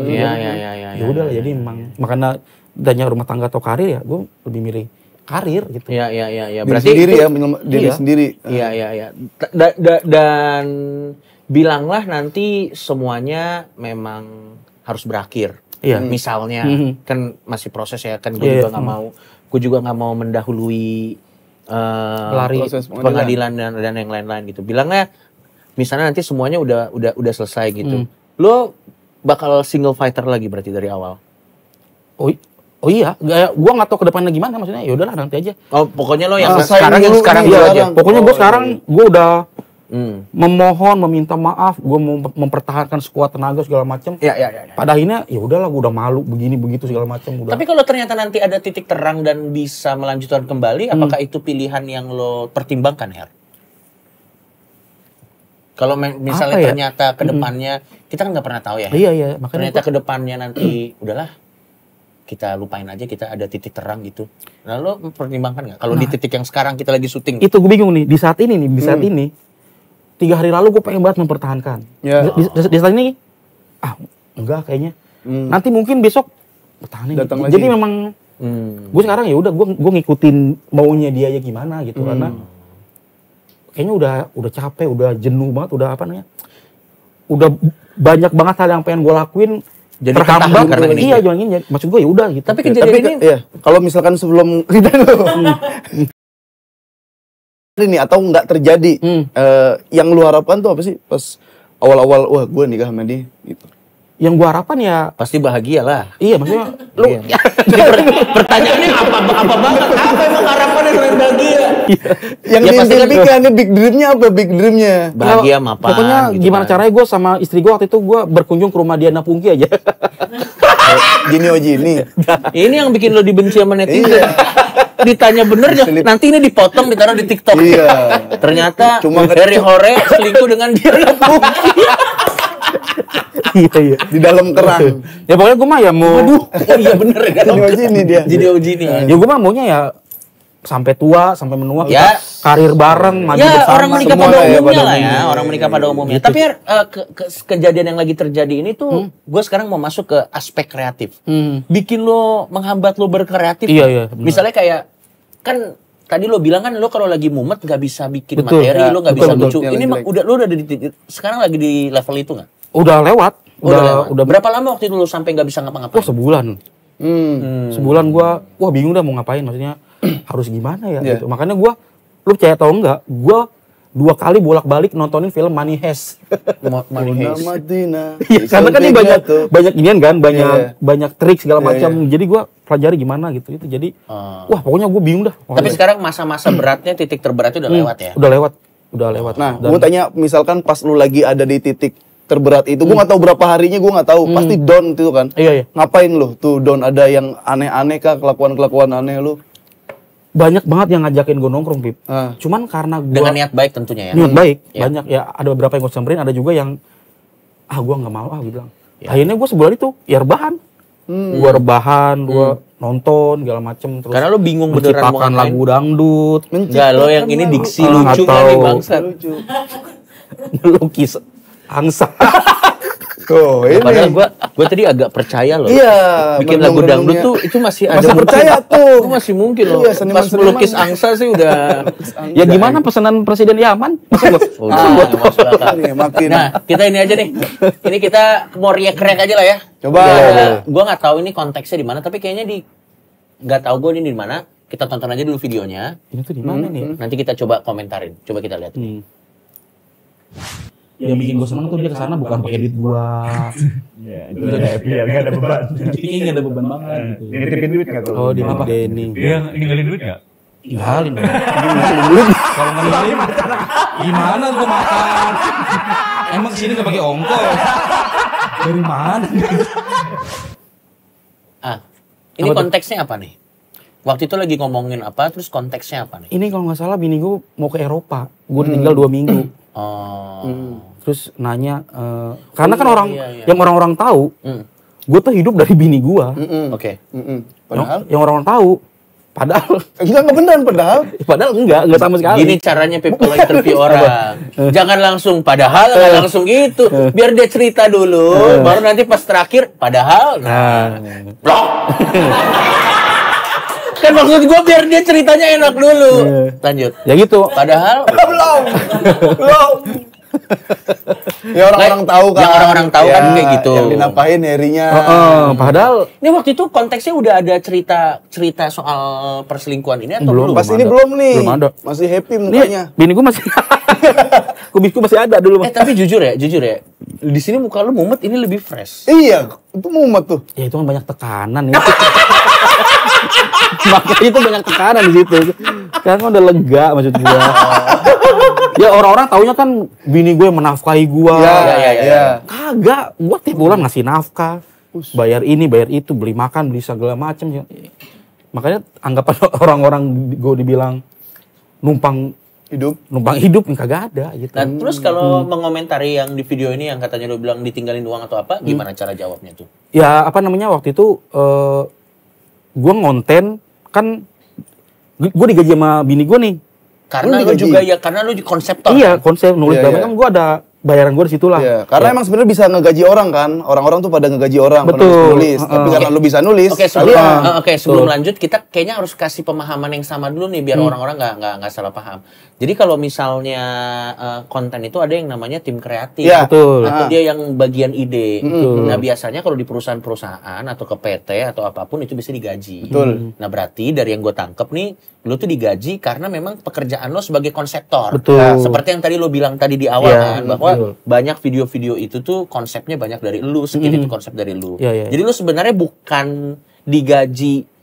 Ya udah lah, jadi emang makanya tanya rumah tangga atau karir, ya gue lebih milih karir gitu. Iya. Berarti sendiri ya, diri sendiri. Iya. Dan bilanglah nanti semuanya memang harus berakhir. Iya. Misalnya kan masih proses ya, kan gue juga nggak mau mendahului Pelari pengadilan dan yang lain-lain gitu. Bilangnya misalnya nanti semuanya udah selesai gitu. Lo bakal single fighter lagi berarti dari awal. Oh iya, gua nggak tahu ke depannya gimana, maksudnya ya udahlah nanti aja. Oh, pokoknya lo yang Selesai sekarang dulu nih, dulu aja. sekarang. Pokoknya gua sekarang gua udah Hmm. meminta maaf, gua mau mempertahankan sekuat tenaga segala macam. Ya. Pada akhirnya ya udahlah, gua udah malu begini begitu segala macam udah. Tapi kalau ternyata nanti ada titik terang dan bisa melanjutkan kembali, apakah itu pilihan yang lo pertimbangkan, Her? Kalau misalnya Apa ya? ternyata ke depannya, kita kan nggak pernah tahu ya. Iya, makanya Ternyata ke depannya nanti, udahlah, kita lupain aja, kita ada titik terang gitu. Nah, lo mempertimbangkan nggak? Kalau di titik yang sekarang kita lagi syuting. itu gue bingung nih, di saat ini 3 hari lalu gue pengen banget mempertahankan. Ya. Di saat ini, enggak kayaknya. Nanti mungkin besok bertahanin. Datang Jadi lagi. memang gue sekarang ya udah gue ngikutin maunya dia ya gimana gitu karena kayaknya udah capek, udah jenuh banget, udah apa namanya? Udah banyak banget hal yang pengen gue lakuin. Jadi terhambat ketahan karena ini. Iya, jangan ini. Maksud gue ya udah gitu. Tapi kejadian Tapi ini, ya, kalau misalkan sebelum kita ini atau nggak terjadi, yang lu harapkan tuh apa sih pas awal-awal wah gue nikah sama dia gitu. Yang gue harapkan ya pasti bahagia lah. iya maksudnya lu Iya. Pertanyaannya apa banget? Apa emang harapannya selain bahagia? Yang Ya, pasti kan diimpikan big dreamnya apa big dreamnya? Bahagia mapan. pokoknya gitu gimana kan. caranya gue sama istri gue waktu itu gue berkunjung ke rumah Diana Pungki aja. Gini Gini. Ini yang bikin lo dibenci sama netizen. Ditanya bener ya, nanti ini dipotong ditaruh di TikTok. Iya. Ternyata Cuma dari Hore selingkuh dengan Diana Pungki. Iya. Di dalam kerang. Ya pokoknya gue mah ya mau. Oh iya bener kan. Gini dia. Jadi Ojini. Ya gue mah maunya ya sampai tua, sampai menua Ya. kita karir bareng, maju Ya bersama. orang menikah semua pada lah ya, umumnya pada lah ya, umumnya. orang menikah pada umumnya. Gitu. Tapi kejadian yang lagi terjadi ini tuh, gue sekarang mau masuk ke aspek kreatif. Bikin lo menghambat lo berkreatif. Iya, benar. Misalnya kayak kan tadi lo bilang kan lo kalau lagi mumet nggak bisa bikin Betul, materi, ya. lo nggak Betul, bisa betul. lucu. Yang Ini jelek. lo udah sekarang lagi di level itu nggak? Udah lewat. Lewat. Udah Berapa lama waktu itu lo sampai nggak bisa ngapa-ngapain? sebulan. Sebulan gua bingung dah mau ngapain, maksudnya harus gimana ya Iya. gitu. Makanya gua lu percaya atau enggak, gua 2 kali bolak-balik nontonin film Money Heist. Money Heist. Iya, karena kan ini banyak inian kan, Iya. banyak trik segala Iya, macam. Jadi gua pelajari gimana gitu itu. Jadi wah pokoknya gua bingung dah. Tapi sekarang masa-masa beratnya, titik terberatnya udah lewat ya? Udah lewat. Nah, Dan- gue tanya misalkan pas lu lagi ada di titik terberat itu, gue nggak tahu berapa harinya, gue nggak tahu. Pasti down itu kan. Iya. Ngapain lu tuh down? Ada yang aneh-aneh kah, kelakuan aneh lu? Banyak banget yang ngajakin gue nongkrong, Pip. Ah. Cuman karena gua Dengan niat baik tentunya ya? niat baik, Ya. banyak ya, ada beberapa yang gue samperin, ada juga yang gue nggak mau gue bilang. Akhirnya gue sebulan itu ya rebahan. Gue rebahan, gue nonton segala macem terus. Karena lo bingung beneran mau menciptakan ngapain. lagu dangdut, Enggak, lo yang ini diksi Ah, lucu atau- kan nih bangsa. melukis angsa. Oh, ini. Padahal gua tadi agak percaya loh. Iya, Bikin lagu dangdut mendung-mendungnya. tuh itu masih ada Masa mungkin. percaya tuh. Itu masih mungkin loh. Iya, Pas seniman-seniman. melukis angsa sih udah. Ya gimana pesanan Presiden Yaman? Masa gua? Udah masuk akal. Nih, makin. Nah, kita ini aja nih. Ini kita mau react aja lah ya. Coba. Gua nggak tahu ini konteksnya di mana, tapi kayaknya nggak tahu gue ini di mana. Kita tonton aja dulu videonya. Ini tuh di mana nih? Nanti kita coba komentarin. Coba kita lihat. Yang bikin gue seneng tuh dia kesana bukan pakai duit gua. Ya, itu udah happy ya, gak ada beban. Ini nggak ada beban banget gitu. Nitipin duit gak tuh? Oh di Pak Denny. Dia ninggalin duit gak? Tinggalin dong. Kalau nggak ninggalin, gimana gua makan? Emang kesini nggak pakai ongkos? Dari mana? Ini Apa tuh? konteksnya apa nih? Waktu itu lagi ngomongin apa, terus konteksnya apa nih? Ini kalau nggak salah bini gue mau ke Eropa. Gue tinggal 2 minggu. Oh. Terus nanya, karena kan orang iya. yang orang-orang tahu, gue tuh hidup dari bini gue. Oke. Padahal Yang orang-orang tahu. Padahal enggak beneran padahal. enggak sama sekali. Gini caranya Pip kalau interview orang. Jangan langsung padahal, nggak langsung gitu. Biar dia cerita dulu, baru nanti pas terakhir padahal. Blok. Kan maksud gue biar dia ceritanya enak dulu. Lanjut. Ya gitu. Padahal Belum. Ya orang-orang tahu kan. Yang orang-orang tahu kan kayak gitu. Yang dinapain Herinya. Padahal Ini waktu itu konteksnya udah ada cerita soal perselingkuhan ini atau belum? Pas ini belum nih. Belum ada. Masih happy Nih, mukanya. bini gue masih Kubisku masih ada dulu mah. Tapi jujur ya. Di sini muka lu mumet, ini lebih fresh. Iya, itu mumet tuh. Ya itu kan banyak tekanan ya. Makanya itu banyak tekanan di situ. Sekarang kan udah lega maksud gua. Ya orang-orang taunya kan bini gue menafkahi gua. Iya. Kagak, gua tiap bulan ngasih nafkah. Bayar ini, bayar itu, beli makan, beli segala macem. Makanya anggapan orang-orang gue dibilang numpang hidup kagak ada gitu. Nah, terus kalau mengomentari yang di video ini yang katanya lu bilang ditinggalin uang atau apa, gimana cara jawabnya tuh? Ya apa namanya waktu itu gue ngonten kan gue digaji sama bini gue nih. Karena lu juga karena lu konseptor. Iya, konsep nulis Iya, kan gue ada bayaran gue di situ lah. Iya, karena emang sebenarnya bisa ngegaji orang kan. Orang-orang tuh pada ngegaji orang Betul. nulis. Tapi karena lu bisa nulis. Oke, sebelum lanjut kita kayaknya harus kasih pemahaman yang sama dulu nih biar orang-orang nggak salah paham. Jadi kalau misalnya konten itu ada yang namanya tim kreatif. Ya, betul. Atau dia yang bagian ide. Nah, biasanya kalau di perusahaan-perusahaan atau ke PT atau apapun itu bisa digaji. Betul. Nah, berarti dari yang gue tangkep nih, lu tuh digaji karena memang pekerjaan lo sebagai konseptor. Betul. Nah, seperti yang tadi lo bilang tadi di awal kan, bahwa betul. banyak video-video itu tuh konsepnya banyak dari lu, skill itu konsep dari lu. Iya. Jadi lu sebenarnya bukan digaji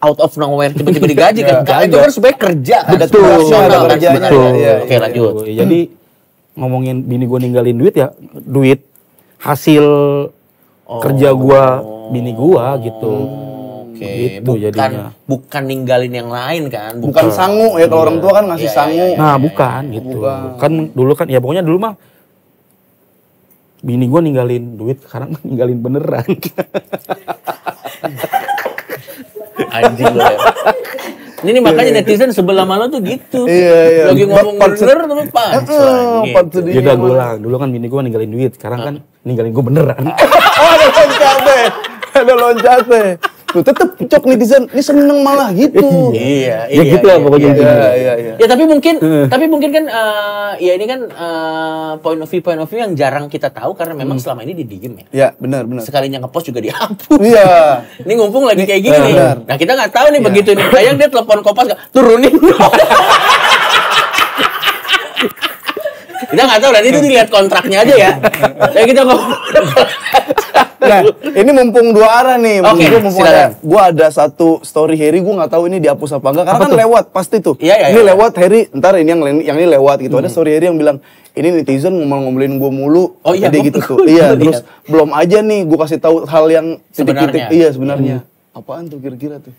out of nowhere tiba-tiba digaji kan. Karena itu kan sebenarnya kerja kan. Ada Profesional tugasnya, ada kan kerjanya. sebenarnya. Iya. Oke, lanjut. Jadi ngomongin bini gue ninggalin duit ya, duit hasil kerja gua bini gua gitu. Oke, Gitu jadinya. bukan ninggalin yang lain kan. Bukan sangu ya, kalau orang tua kan ngasih Iya, sangu. Nah, bukan gitu. Kan dulu kan ya pokoknya dulu mah bini gua ninggalin duit, sekarang mah ninggalin beneran. Anjing lo ya. Ini makanya netizen sebelah mana tuh gitu. Iya. Lagi ngomong bener tapi punch. Juga gue ulang, dulu kan bini gua ninggalin duit, sekarang kan ninggalin gua beneran. Ada loncatnya. Tuh tetep cok netizen, ini seneng malah gitu. Iya. Ya gitu lah pokoknya. Iya. Ya tapi mungkin kan ya ini kan point of view yang jarang kita tahu karena memang selama ini didiem ya. Ya, benar. Sekalinya ngepost juga dihapus. Iya. Ini ngumpung lagi kayak gini nih. benar. Nah kita nggak tahu nih begitu nih. Sayang dia telepon Kompas turunin. Kita nggak tahu, dan itu dilihat kontraknya aja ya. Ya kita Nah, ini mumpung dua arah nih. Oke, Mumpung silakan. gua ada satu story Harry, gua nggak tahu ini dihapus apa enggak karena Apa kan tuh? lewat pasti tuh. Iya. Ini lewat Harry, ntar ini yang ini lewat gitu. Ada story Harry yang bilang, "Ini netizen ngomel-ngomelin gua mulu." Oh iya, Jadi gua- gitu tuh. gua Iya, lihat. terus belum aja nih gua kasih tahu hal yang titik-titik. Sebenarnya. Iya, sebenarnya. Apaan tuh kira-kira tuh?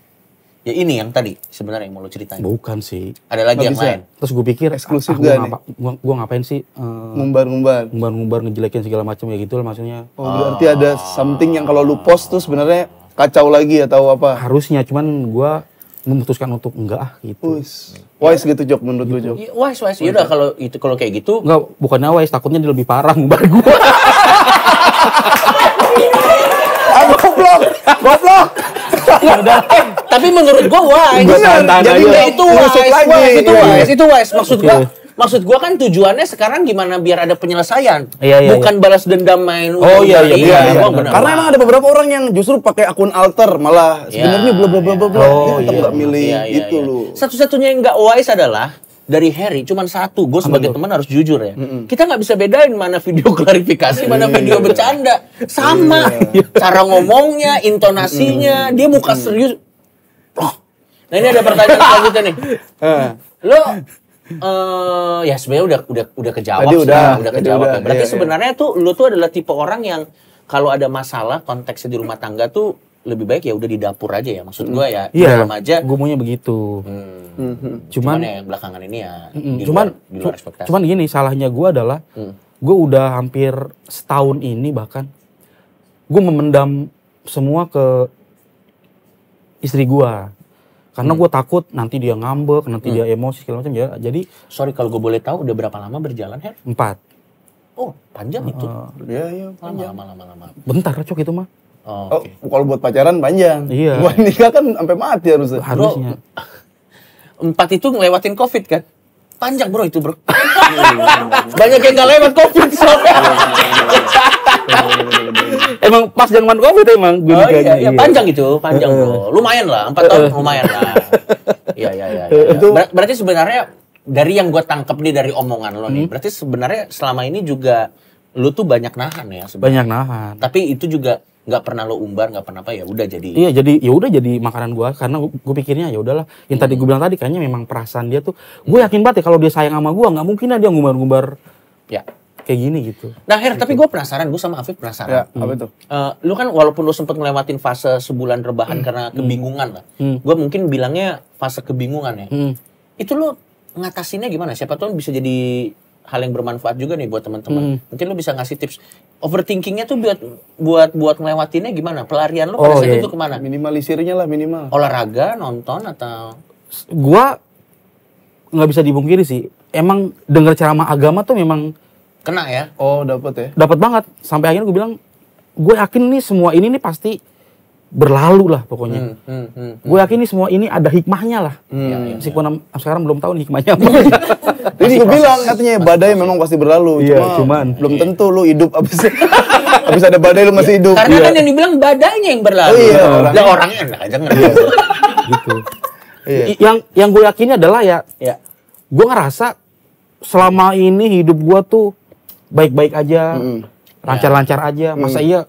ya ini yang tadi sebenarnya yang mau lo ceritain. Bukan sih. Ada lagi Nggak yang bisa. lain. Terus gue pikir Eksklusif gua gak nih? gua ngapain sih Ngumbar-ngumbar. ngumbar ngejelekin segala macam ya gitu lah maksudnya. Oh, berarti ada something yang kalau lu post tuh sebenarnya kacau lagi atau apa? Harusnya cuman gua memutuskan untuk enggak gitu. Wise gitu Jok menurut lu Jok. Iya, wise. Yaudah kalau kayak gitu. Enggak, bukannya wise, takutnya dia lebih parah ngumbar gua. Goblok. Tapi menurut gua wise. Benar, jadi Enggak, itu nusuk wise. lagi. Itu wise. Maksud gua kan tujuannya sekarang gimana biar ada penyelesaian. Iya. Bukan balas dendam main. Oh, iya. Wah, benar. Karena emang ada beberapa orang yang justru pakai akun alter malah sebenarnya bla bla bla bla bla. Oh, Dia tetap nggak milih gitu iya. loh. Satu-satunya yang nggak wise adalah dari Harry cuman satu. Gue sebagai teman harus jujur ya. Kita nggak bisa bedain mana video klarifikasi, mana video bercanda. Sama. Cara ngomongnya, intonasinya, dia muka serius. Oh. Nah ini ada pertanyaan selanjutnya nih. Lo ya sebenarnya udah kejawab Tadi sih, udah kejawab ya. Berarti iya. sebenarnya tuh lo tuh adalah tipe orang yang kalau ada masalah konteksnya di rumah tangga tuh lebih baik ya udah di dapur aja ya. Maksud gue ya di Iya, dalam aja. gue maunya begitu. Cuman ya yang belakangan ini ya di Cuman luar ekspektasi. cuman gini, salahnya gue adalah gue udah hampir setahun ini bahkan gue memendam semua ke istri gue karena gue takut nanti dia ngambek, nanti dia emosi segala macam ya. Jadi Sorry kalau gue boleh tahu udah berapa lama berjalan, Her? 4. Oh, panjang itu. Iya. Lama. Bentar cok itu mah. Oh, Oh, oke. kalau buat pacaran panjang. Iya. Buat nikah kan sampai mati harusnya. Harusnya. 4 itu ngelewatin COVID kan? Panjang bro itu bro. Banyak yang gak lewat COVID soalnya. Emang pas zaman Covid emang gue Oh nikahnya, iya, panjang itu, panjang bro. Lumayan lah, 4 tahun lumayan lah. Iya. Berarti sebenarnya dari yang gue tangkep nih dari omongan lo nih, berarti sebenarnya selama ini juga lo tuh banyak nahan ya sebenarnya. Banyak nahan. Tapi itu juga nggak pernah lo umbar, nggak pernah apa, ya udah jadi. Iya, jadi ya udah jadi makanan gua karena gue pikirnya ya udahlah. Yang tadi gue bilang tadi kayaknya memang perasaan dia tuh, gue yakin banget ya kalau dia sayang sama gua nggak mungkin lah dia ngumbar-ngumbar Ya. kayak gini gitu. Nah Her, tapi gue penasaran, gue sama Afif Ya, penasaran. apa itu? Lu kan walaupun lu sempet ngelewatin fase sebulan rebahan karena kebingungan lah. Gue mungkin bilangnya fase kebingungan ya. Itu lu ngatasinnya gimana? Siapa tahu bisa jadi hal yang bermanfaat juga nih buat teman-teman. Mungkin lu bisa ngasih tips. Overthinkingnya tuh buat ngelewatinnya gimana? Pelarian lu pada saat itu kemana? Minimalisirnya lah minimal. Olahraga, nonton atau? Gua nggak bisa dipungkiri sih. Emang denger ceramah agama tuh memang Kena ya? Oh, dapat ya. dapat banget. Sampai akhirnya gue bilang, gue yakin nih semua ini nih pasti berlalu lah pokoknya. Gue yakin nih semua ini ada hikmahnya lah. Meskipun sekarang belum tahu nih hikmahnya apa. Jadi gue bilang katanya badai memang pasti berlalu. Iya, cuman belum tentu lu hidup abis ada badai lu masih hidup. Karena kan yang dibilang badainya yang berlalu. Oh, iya, Lah orangnya enak aja ngerti. gitu. Iya. Yang gue yakini adalah ya, Ya. gue ngerasa selama ini hidup gue tuh baik-baik aja, lancar-lancar aja. Masa iya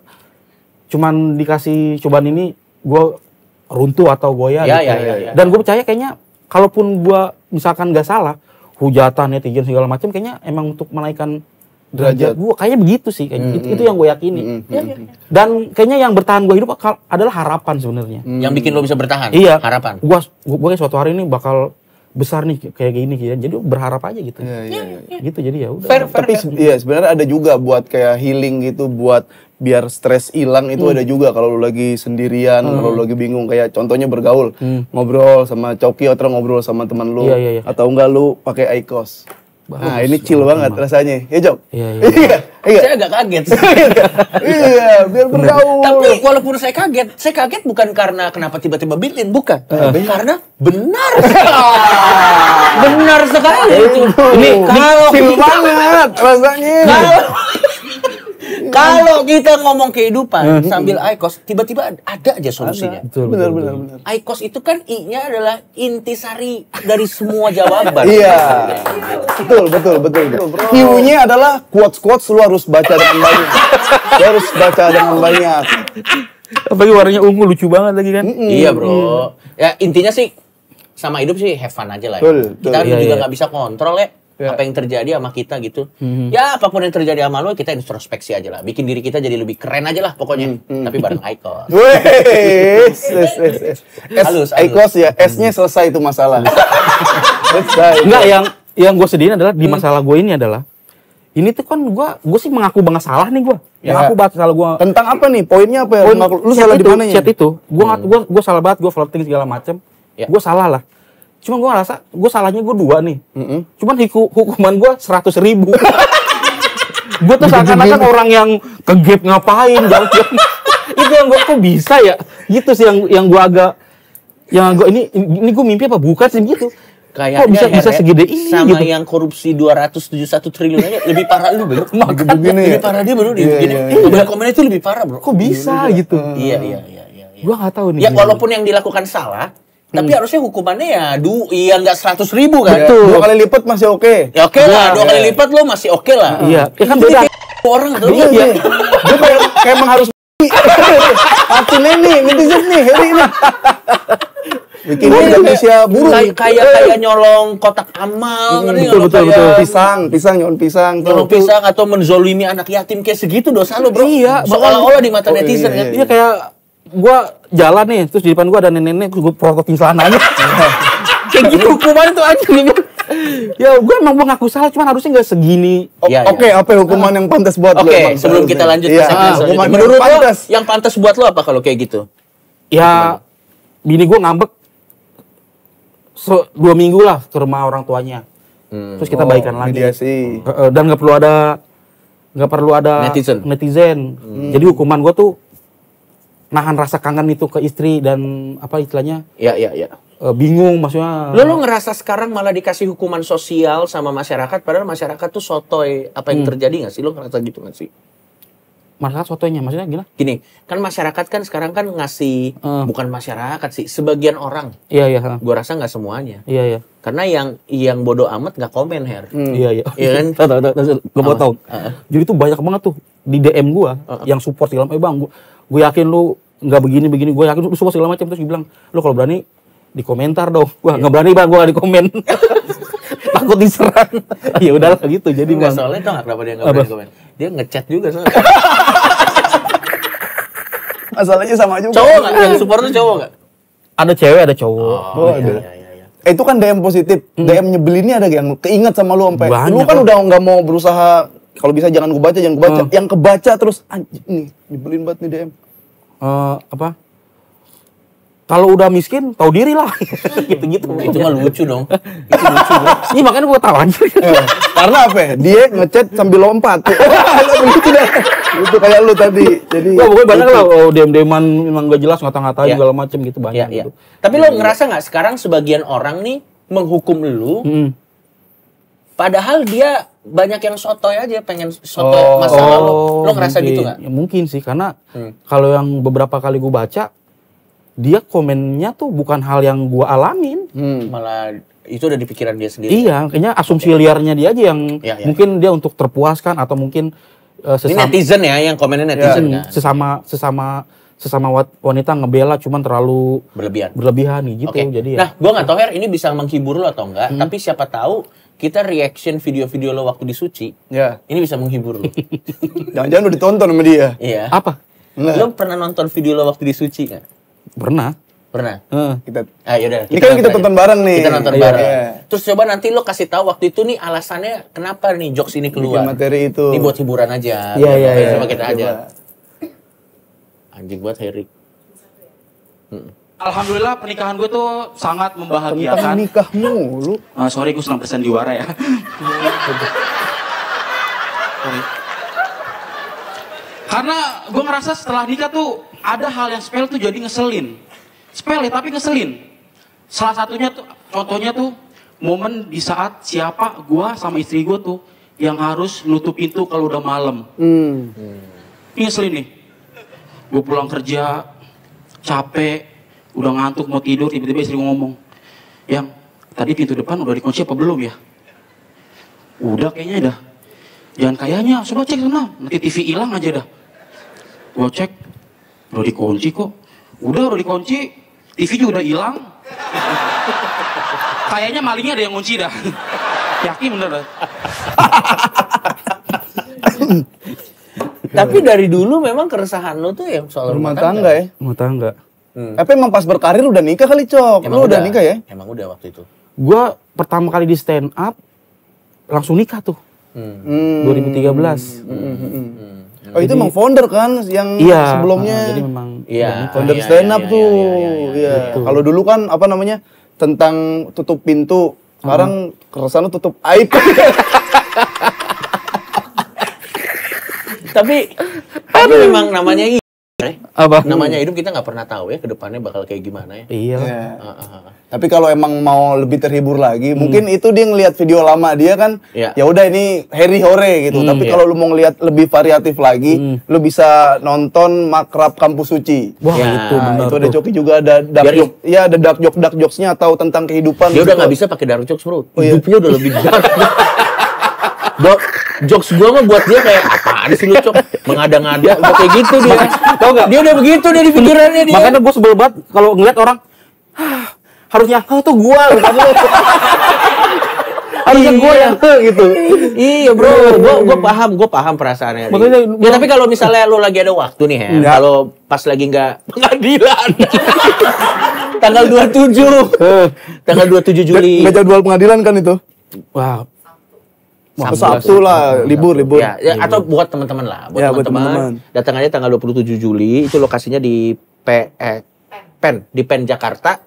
cuman dikasih cobaan ini gue runtuh atau goyah Ya, gitu. ya. Dan gue percaya kayaknya kalaupun gue misalkan gak salah, hujatan, netizen segala macam kayaknya emang untuk menaikkan derajat gue. Kayaknya begitu sih. Itu yang gue yakini. Dan kayaknya yang bertahan gue hidup adalah harapan sebenarnya. Yang bikin lo bisa bertahan. Iya. Harapan. Gue suatu hari ini bakal besar nih kayak gini gitu. Jadi berharap aja gitu. Iya. Gitu jadi ya udah. Tapi iya sebenarnya ada juga buat kayak healing gitu, buat biar stres hilang itu ada juga kalau lu lagi sendirian, kalau lu lagi bingung, kayak contohnya bergaul, ngobrol sama Coki atau ngobrol sama teman lu, Iya. atau enggak lu pakai IQOS. Nah, ini chill banget rasanya. Ya, Jok? Iya. Saya agak kaget. Iya, biar bergaul. Tapi walaupun saya kaget bukan karena kenapa tiba-tiba built-in, bukan. Karena benar. Benar sekali itu. Ini kalau chill banget rasanya. Kalau kita ngomong kehidupan sambil IQOS, tiba-tiba ada aja solusinya. Benar. IQOS itu kan I-nya adalah intisari dari semua jawaban. Iya. Betul. Q-nya adalah quotes lu harus baca dengan banyak. Lu harus baca dengan banyak. Apalagi warnanya ungu lucu banget lagi kan. Iya, Bro. Ya intinya sih sama hidup sih have fun aja lah ya. Betul. Kita Iya, juga iya. nggak bisa kontrol ya. Apa yang terjadi sama kita gitu. Ya apapun yang terjadi sama lo, kita introspeksi aja lah. Bikin diri kita jadi lebih keren aja lah pokoknya. Tapi bareng IQOS. Halus. IQOS ya, S-nya selesai itu masalah. Selesai. Enggak, yang gue sedihin adalah di masalah gue ini adalah ini tuh kan gue sih mengaku banget salah nih gue. Mengaku banget salah gue. Tentang apa nih? Poinnya apa ya? Lu salah di mananya? Chat itu, gue salah banget, gue flirting segala macem. Gue salah lah. Cuma gue ngerasa, gue salahnya gue 2 nih. Cuman hukuman gue 100.000. Gue tuh seakan-akan orang yang kegap ngapain, jalan-jalan. Itu yang gue kok bisa ya? Gitu sih yang gue agak, yang gue ini gue mimpi apa bukan sih gitu. Kayaknya kok bisa segede ini sama gitu. yang korupsi 271 triliun aja lebih parah lu, Bro. Begini Lebih parah dia baru begini. Komen itu lebih parah, Bro. Kok bisa gitu? Iya. Gue nggak tahu nih. Ya walaupun yang dilakukan salah, tapi harusnya hukumannya ya nggak 100.000 kan? Betul. 2 kali lipat masih oke. Ya oke lah, 2 kali lipat lo masih oke lah. Iya, ya kan beda. Orang tuh. Iya. Dia kayak emang harus Artinya nih, netizen nih, hari ini. Bikin Indonesia buruk. Kayak nyolong kotak amal, ngerti nggak lo? Betul. Kayak Pisang, nyolong pisang. nyolong pisang atau menzolimi anak yatim kayak segitu dosa lo, Bro. Iya, Seolah-olah di mata netizen kan. Iya kayak gua jalan nih, terus di depan gua ada nenek-nenek, terus gua prototin celananya. Kayak gitu hukuman itu aja gitu. Ya gua emang mau ngaku salah, cuman harusnya nggak segini. Iya, Oke, apa hukuman yang pantas buat lo? Oke, sebelum kita lanjut ke segmen selanjutnya. hukuman Menurut yang lo, pantas. yang pantas buat lo apa kalau kayak gitu? Ya bini gua ngambek 2 minggu lah ke rumah orang tuanya. Terus kita baikan lagi. Mediasi. Dan nggak perlu ada netizen. Jadi hukuman gua tuh nahan rasa kangen itu ke istri dan apa istilahnya? Iya. Bingung maksudnya. Lo ngerasa sekarang malah dikasih hukuman sosial sama masyarakat, padahal masyarakat tuh sotoy apa yang terjadi nggak sih? Lo ngerasa gitu nggak sih? masalah sotonya, maksudnya gimana? Gini, kan masyarakat kan sekarang kan ngasih, bukan masyarakat sih, sebagian orang. Iya, iya. Gua rasa nggak semuanya. Iya, iya. Karena yang bodoh amat nggak komen, Her. Iya, iya. Iya kan? Gue mau tahu. Jadi tuh banyak banget tuh di DM gua yang support segala macam. Bang, gue yakin lu nggak begini, gue yakin lu support segala macam. Terus gue bilang, lu kalau berani di komentar dong. Wah, nggak berani bang, gue nggak di komen. Takut diserang. Ya udahlah gitu. Jadi Nggak, bang. soalnya tau nggak kenapa dia nggak berani komen? Dia ngechat juga soalnya. Masalahnya sama juga. Cowok nggak? Yang support tuh cowok nggak? Ada cewek, ada cowok. Oh, ada. Iya. Itu kan DM positif. DM nyebelinnya ada yang keinget sama lu sampai. Banyak, Lu kan Bang. udah nggak mau berusaha, kalau bisa jangan gue baca. Yang kebaca terus anjing nih, nyebelin banget nih DM. Apa? Kalau udah miskin, tahu diri lah. Gitu-gitu. Itu mah lucu dong. Itu lucu bro. Ini makanya gue tahu aja. Karena apa ya? Dia ngechat sambil lompat. Lucu dah. Itu kayak lu tadi. Jadi Wah, pokoknya banyak lah. Oh, DM-DMan memang gak jelas, ngata-ngatain Iya. segala macem gitu banyak. Iya. Gitu. Tapi lo ngerasa nggak sekarang sebagian orang nih menghukum lu, padahal dia banyak yang sotoy aja, pengen sotoy masa lalu. Lo ngerasa mungkin. gitu nggak? Ya, mungkin sih, karena kalau yang beberapa kali gue baca, dia komennya tuh bukan hal yang gue alamin. Malah itu udah di pikiran dia sendiri. Iya, kayaknya asumsi liarnya dia aja yang Iya. mungkin dia untuk terpuaskan atau mungkin Ini netizen ya, yang komennya netizen kan? sesama wanita ngebela cuman terlalu Berlebihan. gitu. Oke. Jadi ya. Nah, gua nggak tahu Her, ini bisa menghibur lo atau enggak. Tapi siapa tahu kita reaction video-video lo waktu di Suci, ya. ini bisa menghibur lo. Jangan-jangan udah ditonton sama dia. Iya. Apa? Nggak. Lo pernah nonton video lo waktu di Suci nggak? Pernah. Pernah. Kita Yaudah. Ini kan kita tonton bareng nih. Kita nonton Iya, bareng. iya. Terus coba nanti lo kasih tahu waktu itu nih alasannya kenapa nih jokes ini keluar. Bikin materi itu. Ini buat hiburan aja. Iya, iya, Biar iya. Coba kita aja. Coba. Anjing buat Heri. Alhamdulillah pernikahan gue tuh sangat Tentang membahagiakan. nikah mulu. Sorry gue senang bersandiwara ya. Sorry. Karena gue ngerasa setelah nikah tuh ada hal yang sepele tuh jadi ngeselin. Sepele tapi ngeselin. Salah satunya tuh, contohnya tuh momen di saat siapa gue sama istri gue tuh yang harus nutup pintu kalau udah malam. Ini ngeselin nih. Gue pulang kerja capek, udah ngantuk mau tidur, tiba-tiba istri gue ngomong, yang tadi pintu depan udah dikunci apa belum ya? Udah kayaknya dah. Jangan kayaknya, coba cek sana, nanti TV hilang aja dah. Gue cek, udah dikunci kok. Udah dikunci, TV juga udah hilang. Kayaknya malingnya ada yang kunci dah. Yakin bener dah. Tapi dari dulu memang keresahan lo tuh yang soal Rumah tangga ya. Rumah tangga. Tapi emang pas berkarir udah nikah kali, Cok. Lu udah nikah ya? Emang udah waktu itu. Gua pertama kali di stand up langsung nikah tuh. 2013. Oh, itu emang founder kan yang Iya. sebelumnya. Jadi memang Iya. Founder Iya, stand iya, up iya, tuh. iya, iya, Iya. Gitu. Kalau dulu kan apa namanya? Tentang tutup pintu. Sekarang keresahan lu tutup aib. Tapi memang namanya apa? namanya hidup kita nggak pernah tahu ya ke depannya bakal kayak gimana ya. Iya. Tapi kalau emang mau lebih terhibur lagi, mungkin itu dia ngelihat video lama dia kan, Iya. ya udah ini Harry Hore gitu. Tapi iya. kalau lu mau ngelihat lebih variatif lagi, lu bisa nonton Makrab Kampus Suci. Wah, Ya, itu benar. Itu ada tuh. Coki juga ada dark Biar- joke. Iya, ada dark jokes-nya atau tentang kehidupan. Dia udah gitu. nggak bisa pakai dark jokes bro. iya. Hidupnya udah lebih dark. Jokes gua mah buat dia kayak apaan sih lu Cok? Mengada-ngada udah kayak gitu dia. Tau nggak? Dia udah begitu dia di pikirannya dia. Makanya gue sebel banget kalau ngeliat orang harusnya tuh gua bukan lu. Harusnya gua yang gitu. Iya bro, gua paham perasaannya. Makanya Ya tapi kalau misalnya lu lagi ada waktu nih Her, kalau pas lagi nggak pengadilan, tanggal 27 Juli. Nggak jadwal pengadilan kan itu? Wah, Sabtu lah, libur. Ya, atau buat teman-teman lah, buat Ya, buat teman-teman. teman-teman. Datang aja tanggal 27 Juli, itu lokasinya di PEN Jakarta.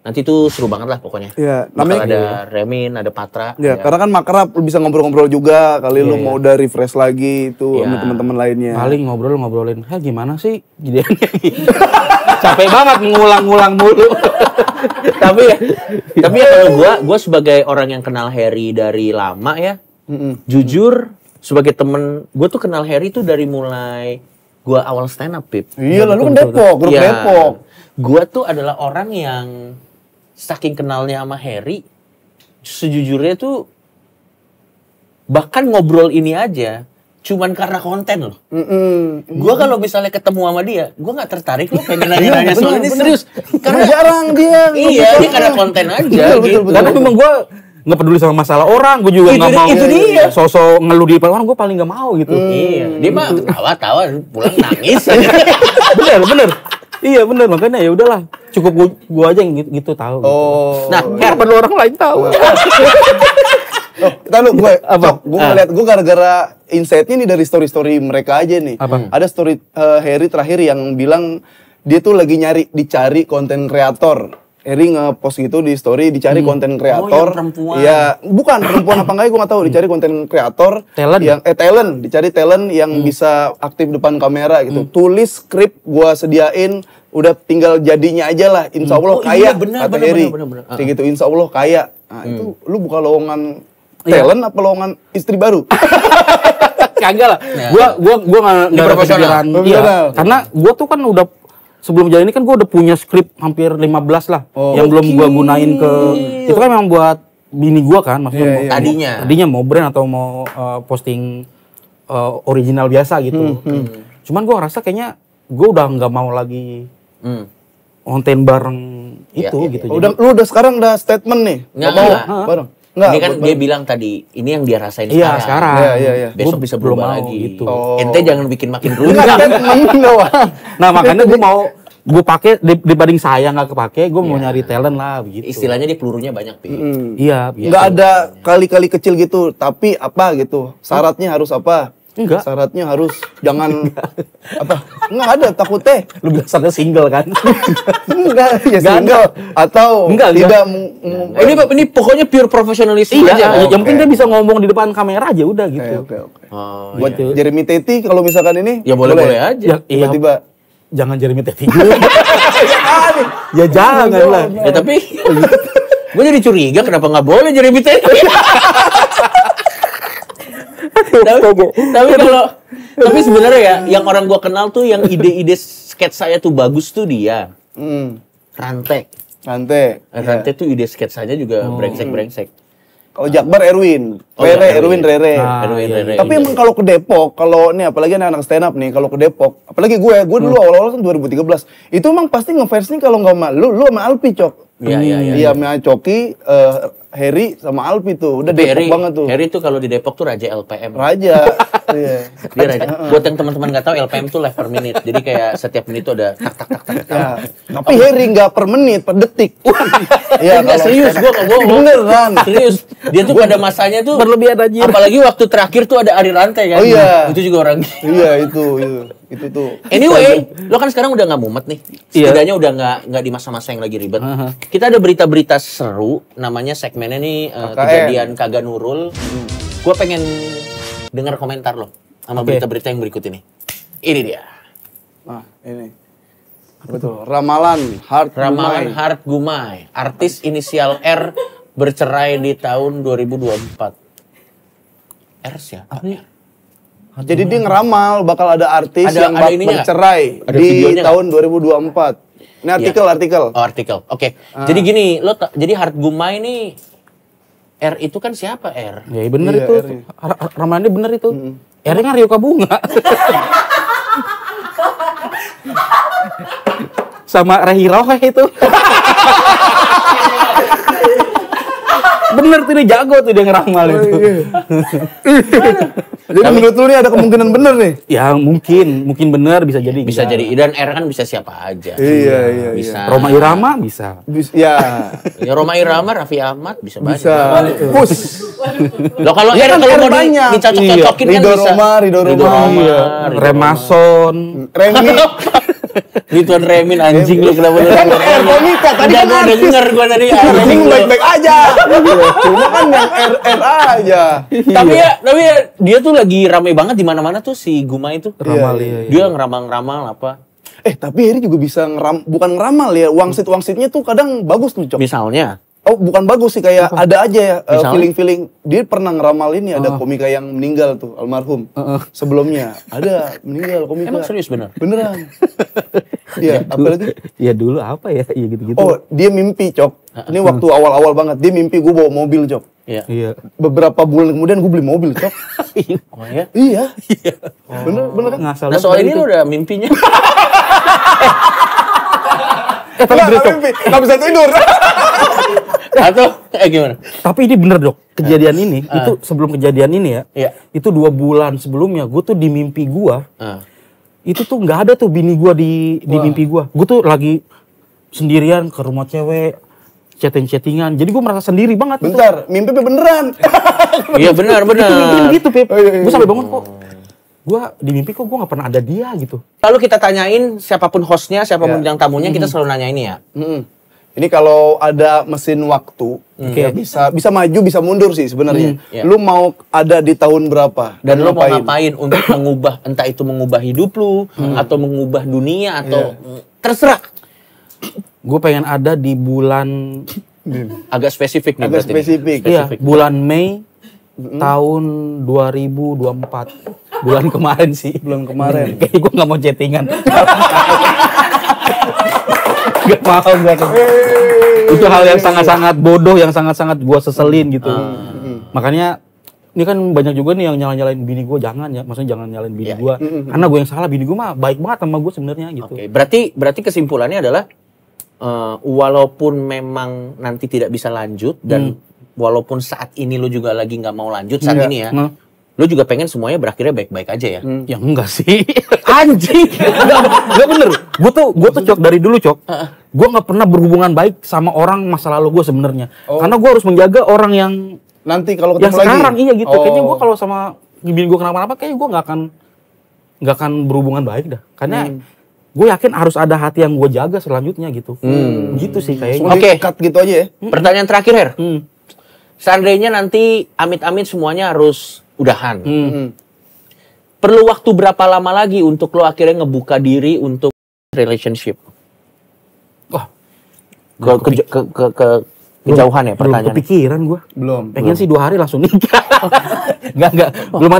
Nanti itu seru banget lah pokoknya. Iya, Bakal namanya- ada Remin, ada Patra. Ya, karena kan Makrab lu bisa ngobrol-ngobrol juga, kali lu mau udah refresh lagi itu sama Iya. teman-teman lainnya. paling ngobrolin, gimana sih jadiannya? Capek banget ngulang-ngulang mulu. tapi ya kalau gua sebagai orang yang kenal Harry dari lama ya, jujur sebagai temen, gue tuh kenal Harry tuh dari mulai gua awal stand up, Pip. Iya, lalu kan Depok, grup Iya. Depok. Gua tuh adalah orang yang saking kenalnya sama Harry, sejujurnya tuh bahkan ngobrol ini aja cuman karena konten loh. Gua kalau misalnya ketemu sama dia, gua nggak tertarik loh pengen nanya-nanya soal ini serius. Karena jarang dia. Iya, dia karena konten aja gitu. Karena memang gue nggak peduli sama masalah orang, gue juga nggak mau Itu dia. sosok ngeluh di depan orang, gue paling nggak mau gitu. Iya, dia mah ketawa-tawa pulang nangis. bener. Iya bener, makanya ya udahlah, cukup gue aja yang gitu tahu. Oh. Nah, Nggak perlu orang lain tahu. Kita lu gue ngeliat gue gara-gara insight-nya nih dari story-story mereka aja nih. Apa? Ada story Harry terakhir yang bilang dia tuh lagi dicari konten kreator. Harry nge-post gitu di story dicari konten kreator. yang perempuan. Iya, bukan perempuan apa enggak gue nggak tahu. Dicari konten kreator Talent. yang dicari talent yang bisa aktif depan kamera gitu. Tulis skrip gua sediain, udah tinggal jadinya aja lah. Insya Allah Oh, kaya iya, benar, kata benar, Harry. benar. Kayak gitu, insya Allah kaya. Nah, itu lu buka lowongan talent apa lowongan istri baru? Kagak lah. Gua nggak ada profesional. kepikiran. Iya. Profesional. Karena gua tuh kan udah sebelum jalan ini kan gua udah punya skrip hampir 15 lah yang belum gua gunain ke itu kan memang buat bini gua kan maksudnya. Tadinya mau brand atau mau posting original biasa gitu. Cuman gua ngerasa kayaknya gua udah nggak mau lagi konten bareng itu gitu. Lu udah sekarang udah statement nih. Nggak, mau nggak. bareng. Ini kan dia bilang tadi, ini yang dia rasain Iya sekarang. Iya. Besok Gua bisa belum berubah mau lagi. gitu. Ente jangan bikin makin Enggak rumit. statement doang. Nah makanya gue mau gue pakai dibanding saya nggak kepake, gue mau nyari talent lah begitu. Istilahnya dia pelurunya banyak, Pi. Iya. biasa. Enggak ada kali-kali kecil gitu, tapi apa gitu? Syaratnya harus apa? Enggak. Syaratnya harus jangan apa? Enggak ada takutnya. Lu biasanya single kan? Enggak, ya Nggak single atau Enggak, tidak Ini pokoknya pure profesionalisme Iya, aja. yang penting dia bisa ngomong di depan kamera aja udah gitu. Oke. Oh, Buat Gitu. Jeremy Teti kalau misalkan ini ya boleh-boleh aja. Ya, iya, tiba-tiba jangan Jeremy Teti juga. Ya jangan lah. Ya tapi gue jadi curiga kenapa nggak boleh jadi BTS. tapi sebenarnya ya yang orang gua kenal tuh yang ide-ide sketsanya tuh bagus tuh dia. Rante tuh ide sketsanya juga brengsek. kalau Jakbar Erwin, Rere. Tapi emang kalau ke Depok, kalau nih apalagi anak stand up nih, kalau ke Depok, apalagi gue dulu awal-awal kan 2013, itu emang pasti ngefans nih kalau nggak sama lu sama Alpi, Cok. Iya, sama Coki, Harry sama Alpi tuh, udah Depok banget tuh. Harry tuh kalau di Depok tuh raja LPM. Raja. Iya. Dia raja. Buat yang teman-teman nggak tahu LPM tuh live per minute. Jadi kayak setiap menit tuh ada tak. Ya. Tapi Harry nggak per menit, per detik. Iya, Enggak serius, gua nggak bohong. Beneran. Serius. Dia tuh pada masanya tuh Berlebihan anjir. apalagi waktu terakhir tuh ada Ari Rantai kan. Oh iya. Itu juga orang. Iya, itu tuh. Anyway, lo kan sekarang udah nggak mumet nih. Setidaknya udah nggak di masa-masa yang lagi ribet. Kita ada berita-berita seru, namanya segmennya nih kejadian kagak nurul. Gue pengen dengar komentar lo sama berita-berita yang berikut ini. Ini dia. Nah, ini. Betul. Ramalan Hart Gumai, artis inisial R bercerai di tahun 2024. R siapa ya? Jadi dia ngeramal bakal ada artis yang ada ininya bercerai ada di videonya tahun 2024. Ini artikel. Oh, artikel. Oke. Jadi gini, jadi Hart Gumai ini R itu kan siapa R? Ya bener Iya, itu. Eri. Ramalannya bener itu. Eri kan Rio Kabunga. Sama Rehirohe itu. Bener tuh dia jago tuh dia ngeramal itu. Jadi menurut lu nih ada kemungkinan bener nih? Ya mungkin bener bisa jadi. Bisa jadi dan R kan bisa siapa aja. Iya. Bisa. Roma Irama bisa. Ya. Ya Roma Irama, Raffi Ahmad bisa banyak. Bisa. Pus. Lo kalau Iya R kan, kalau R mau banyak. dicocok-cocokin kan Ridho bisa. Roma. Iya. Remason. Remi. Ridwan Remin anjing lu kenapa lu? Kan Erkonika tadi kan Udah denger gua tadi. Anjing baik-baik aja. Cuma kan yang R aja. Tapi ya dia tuh lagi rame banget di mana-mana tuh si Guma itu. Ramal iya. Dia ngeramal-ngeramal apa? Tapi Harry juga bisa bukan ngeramal ya. Wangsitnya tuh kadang bagus tuh, Cok. Misalnya Oh, bukan bagus sih, kayak ada aja ya Misalnya? feeling-feeling. Dia pernah ngeramal ini, ada komika yang meninggal tuh, almarhum. Sebelumnya ada meninggal komika. Emang serius bener? Beneran. Iya, apa lagi? Ya dulu apa ya? Iya gitu-gitu. Oh, dia mimpi, Cok. Ini waktu awal-awal banget. Dia mimpi gue bawa mobil, Cok. Iya. Iya. Beberapa bulan kemudian gue beli mobil, Cok. Oh ya? Iya. Bener kan? Ngasal Nah banget soal dari ini itu. lo udah mimpinya. Nggak bisa tidur. Atau gimana? Tapi ini bener dok, kejadian ini itu sebelum kejadian ini ya, Iya. itu 2 bulan sebelumnya gue tuh di mimpi gue, Ah. itu tuh nggak ada tuh bini gue di mimpi gue tuh lagi sendirian ke rumah cewek, chattingan, jadi gue merasa sendiri banget. Bentar, mimpi beneran. Iya benar. Mimpi gitu Pep, iya. gue sampai bangun kok, gue di mimpi kok gue nggak pernah ada dia gitu. Lalu kita tanyain siapapun hostnya, siapapun bintang tamunya, kita selalu nanya ini ya. Ini kalau ada mesin waktu, ya bisa maju, bisa mundur sih sebenarnya. Iya. Lu mau ada di tahun berapa? Dan lo mau ngapain untuk mengubah, entah itu mengubah hidup lu, atau mengubah dunia, atau terserah. Gue pengen ada di bulan, Agak spesifik nih Agak berarti nih. spesifik. iya bulan Mei tahun 2024, bulan kemarin sih. Bulan kemarin. Kayaknya gue nggak mau chattingan. Gak mau gue. Itu hal yang sangat-sangat bodoh, yang sangat-sangat gue seselin gitu. Makanya ini kan banyak juga nih yang nyalain bini gue, jangan ya, maksudnya jangan nyalain bini gue. Karena gue yang salah, bini gue mah baik banget sama gue sebenarnya gitu. Oke, berarti kesimpulannya adalah walaupun memang nanti tidak bisa lanjut dan walaupun saat ini lo juga lagi nggak mau lanjut saat ini ya, lo juga pengen semuanya berakhirnya baik-baik aja ya. Ya enggak sih. Anjing. Enggak bener. Gue tuh Cok dari dulu Cok. Gue nggak pernah berhubungan baik sama orang masa lalu gue sebenarnya. Karena gue harus menjaga orang yang Nanti kalau yang ketemu lagi. sekarang iya gitu. Kayaknya gue kalau sama bini gue kenapa-napa, kayaknya gue nggak akan berhubungan baik dah. Karena gue yakin harus ada hati yang gue jaga selanjutnya gitu. Gitu sih kayaknya. Oke. Cut gitu aja ya. Pertanyaan terakhir Her. Seandainya nanti amit-amit semuanya harus udahan. Perlu waktu berapa lama lagi untuk lo akhirnya ngebuka diri untuk relationship? Wah, Kejauhan ya belum pertanyaan. kepikiran gue. Belum. Pengen sih 2 hari langsung nikah. Enggak. Belum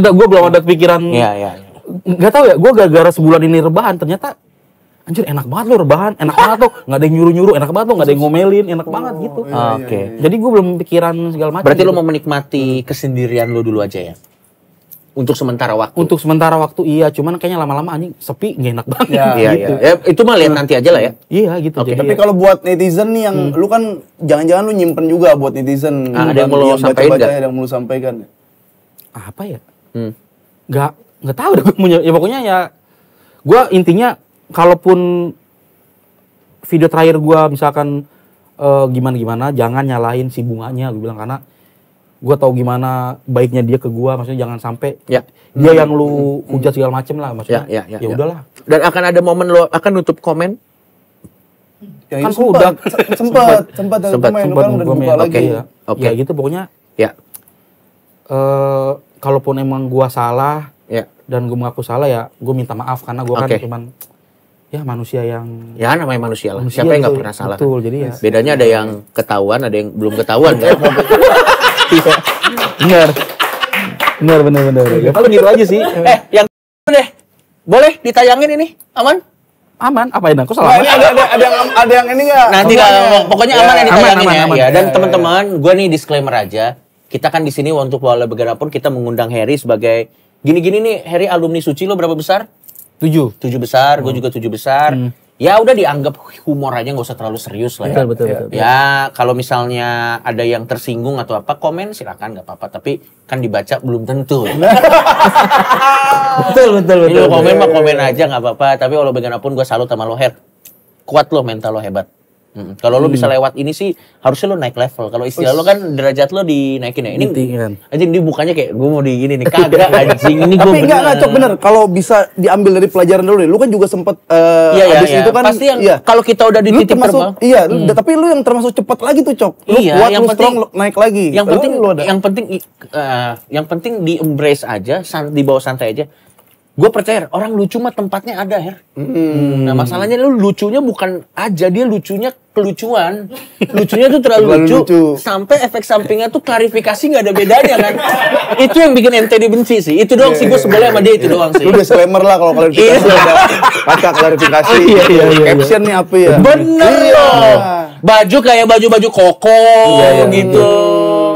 ada kepikiran. Iya. Nggak tahu ya, gue gara-gara sebulan ini rebahan, ternyata anjir enak banget lo rebahan, enak banget lo, nggak ada yang nyuruh-nyuruh, enak banget lo, nggak ada yang ngomelin, enak banget gitu. Oke. Jadi gue belum pikiran segala macam. Berarti lo gitu. mau menikmati kesendirian lo dulu aja ya? Untuk sementara waktu? Untuk sementara waktu iya, cuman kayaknya lama-lama anjing sepi nggak enak banget. Iya. gitu. Ya, itu mah lihat nanti aja lah ya. Iya gitu. Oke. Jadi Tapi kalau buat netizen nih yang lu kan jangan-jangan lu nyimpen juga buat netizen. Ada yang mau lo sampaikan baca-baca, nggak? ada yang mau lu sampaikan. apa ya? Hmm. Nggak tahu deh gue punya. Ya pokoknya ya, gue intinya kalaupun video terakhir gue misalkan gimana-gimana, jangan nyalahin si bunganya, gue bilang, karena gue tahu gimana baiknya dia ke gue, maksudnya jangan sampai Ya. dia yang lu hujat segala macem lah, maksudnya. Ya. Ya udahlah. Dan akan ada momen lo akan nutup komen? Ya, Kan itu udah. sempat ada Sempat komen, Sempat kan udah komen. dibuka lagi. Oke. Ya. Oke. Ya gitu pokoknya. Ya. Kalaupun emang gue salah Ya. dan gue mengaku salah, ya gue minta maaf karena gue kan Oke. cuman ya manusia yang Ya namanya manusia lah. manusia Siapa yang nggak gitu. pernah salah? Betul, jadi ya. Bedanya ada yang ketahuan, ada yang belum ketahuan kan? Bener. Ya paling gitu aja sih. Yang deh. Boleh ditayangin ini? Aman? Aman, apa ya? Kok Nah, salah? ini ada yang ini enggak? Nanti lah, pokoknya aman yang ditayangin aman. ya. Dan teman-teman, gue nih disclaimer aja. Kita kan di sini untuk Walau Bergerak pun kita mengundang Harry sebagai gini-gini nih. Harry alumni Suci lo berapa besar? 7. 7 besar, gue juga 7 besar. Ya udah dianggap humor aja, nggak usah terlalu serius lah ya. Betul. Ya kalau misalnya ada yang tersinggung atau apa, komen silakan nggak apa-apa. Tapi kan dibaca belum tentu. Betul. Ini lo komen mah komen aja nggak apa-apa. Tapi kalau bagaimanapun gue salut sama lo Her. Kuat lo, mental lo hebat. Kalau lo bisa lewat ini sih harusnya lo naik level. Kalau istilah lo kan derajat lo dinaikin ya. Ini Ditinggikan. anjing dia mukanya kayak gue mau di gini nih. Kagak anjing ini gue Tapi enggak Cok, bener. Kalau bisa diambil dari pelajaran dulu deh. Lu kan juga sempet Iya. itu kan Pasti yang kalau kita udah di lu titik termasuk, terbang. iya, tapi lu yang termasuk cepat lagi tuh, Cok. Lu Iya, kuat, yang lu penting- strong, lu naik lagi. Yang penting Lu ada. yang penting di embrace aja, di bawah santai aja. Gue percaya orang lucu mah tempatnya ada Her. Nah masalahnya lu lucunya bukan aja, dia lucunya kelucuan. Lucunya tuh terlalu Terlalu lucu, lucu. sampai efek sampingnya tuh klarifikasi nggak ada bedanya kan. Itu yang bikin ente dibenci sih. Itu doang sih gue sebelnya sama dia itu doang sih. Lu disclaimer lah kalau klarifikasi Iya. ada baca klarifikasi. Iya. Caption nih apa ya? Bener Iya. loh. Baju kayak baju-baju koko gitu.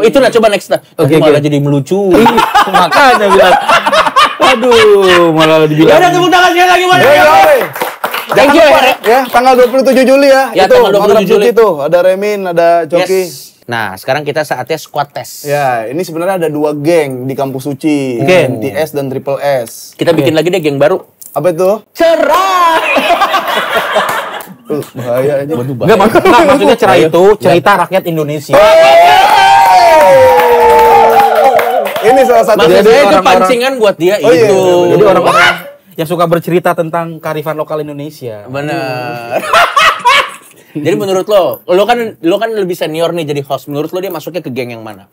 Itulah coba next time. Oke, Malah oke. jadi melucu. Makanya bilang. Aduh, malah Ya dibilang. udah tepuk tangan sekali lagi buat Hey, Remy. hey. Thank you ya. Ya, tanggal 27 Juli ya. Ya, itu tanggal 27 Makrab Juli. Suci tuh, ada Remin, ada Coki. Yes. Nah, sekarang kita saatnya squad test. Ya, ini sebenarnya ada 2 geng di Kampus Suci. Oke. NTS dan Triple S. Kita bikin lagi deh geng baru. Apa itu? Cerah. Bahaya aja. Enggak, maksudnya cerita itu cerita rakyat Indonesia. Ini salah satu Maksud Jadi saya itu orang-orang- pancingan buat dia Oh, iya. itu. Jadi orang-orang yang suka bercerita tentang kearifan lokal Indonesia. Benar. Jadi menurut lo kan lebih senior nih jadi host. Menurut lo dia masuknya ke geng yang mana?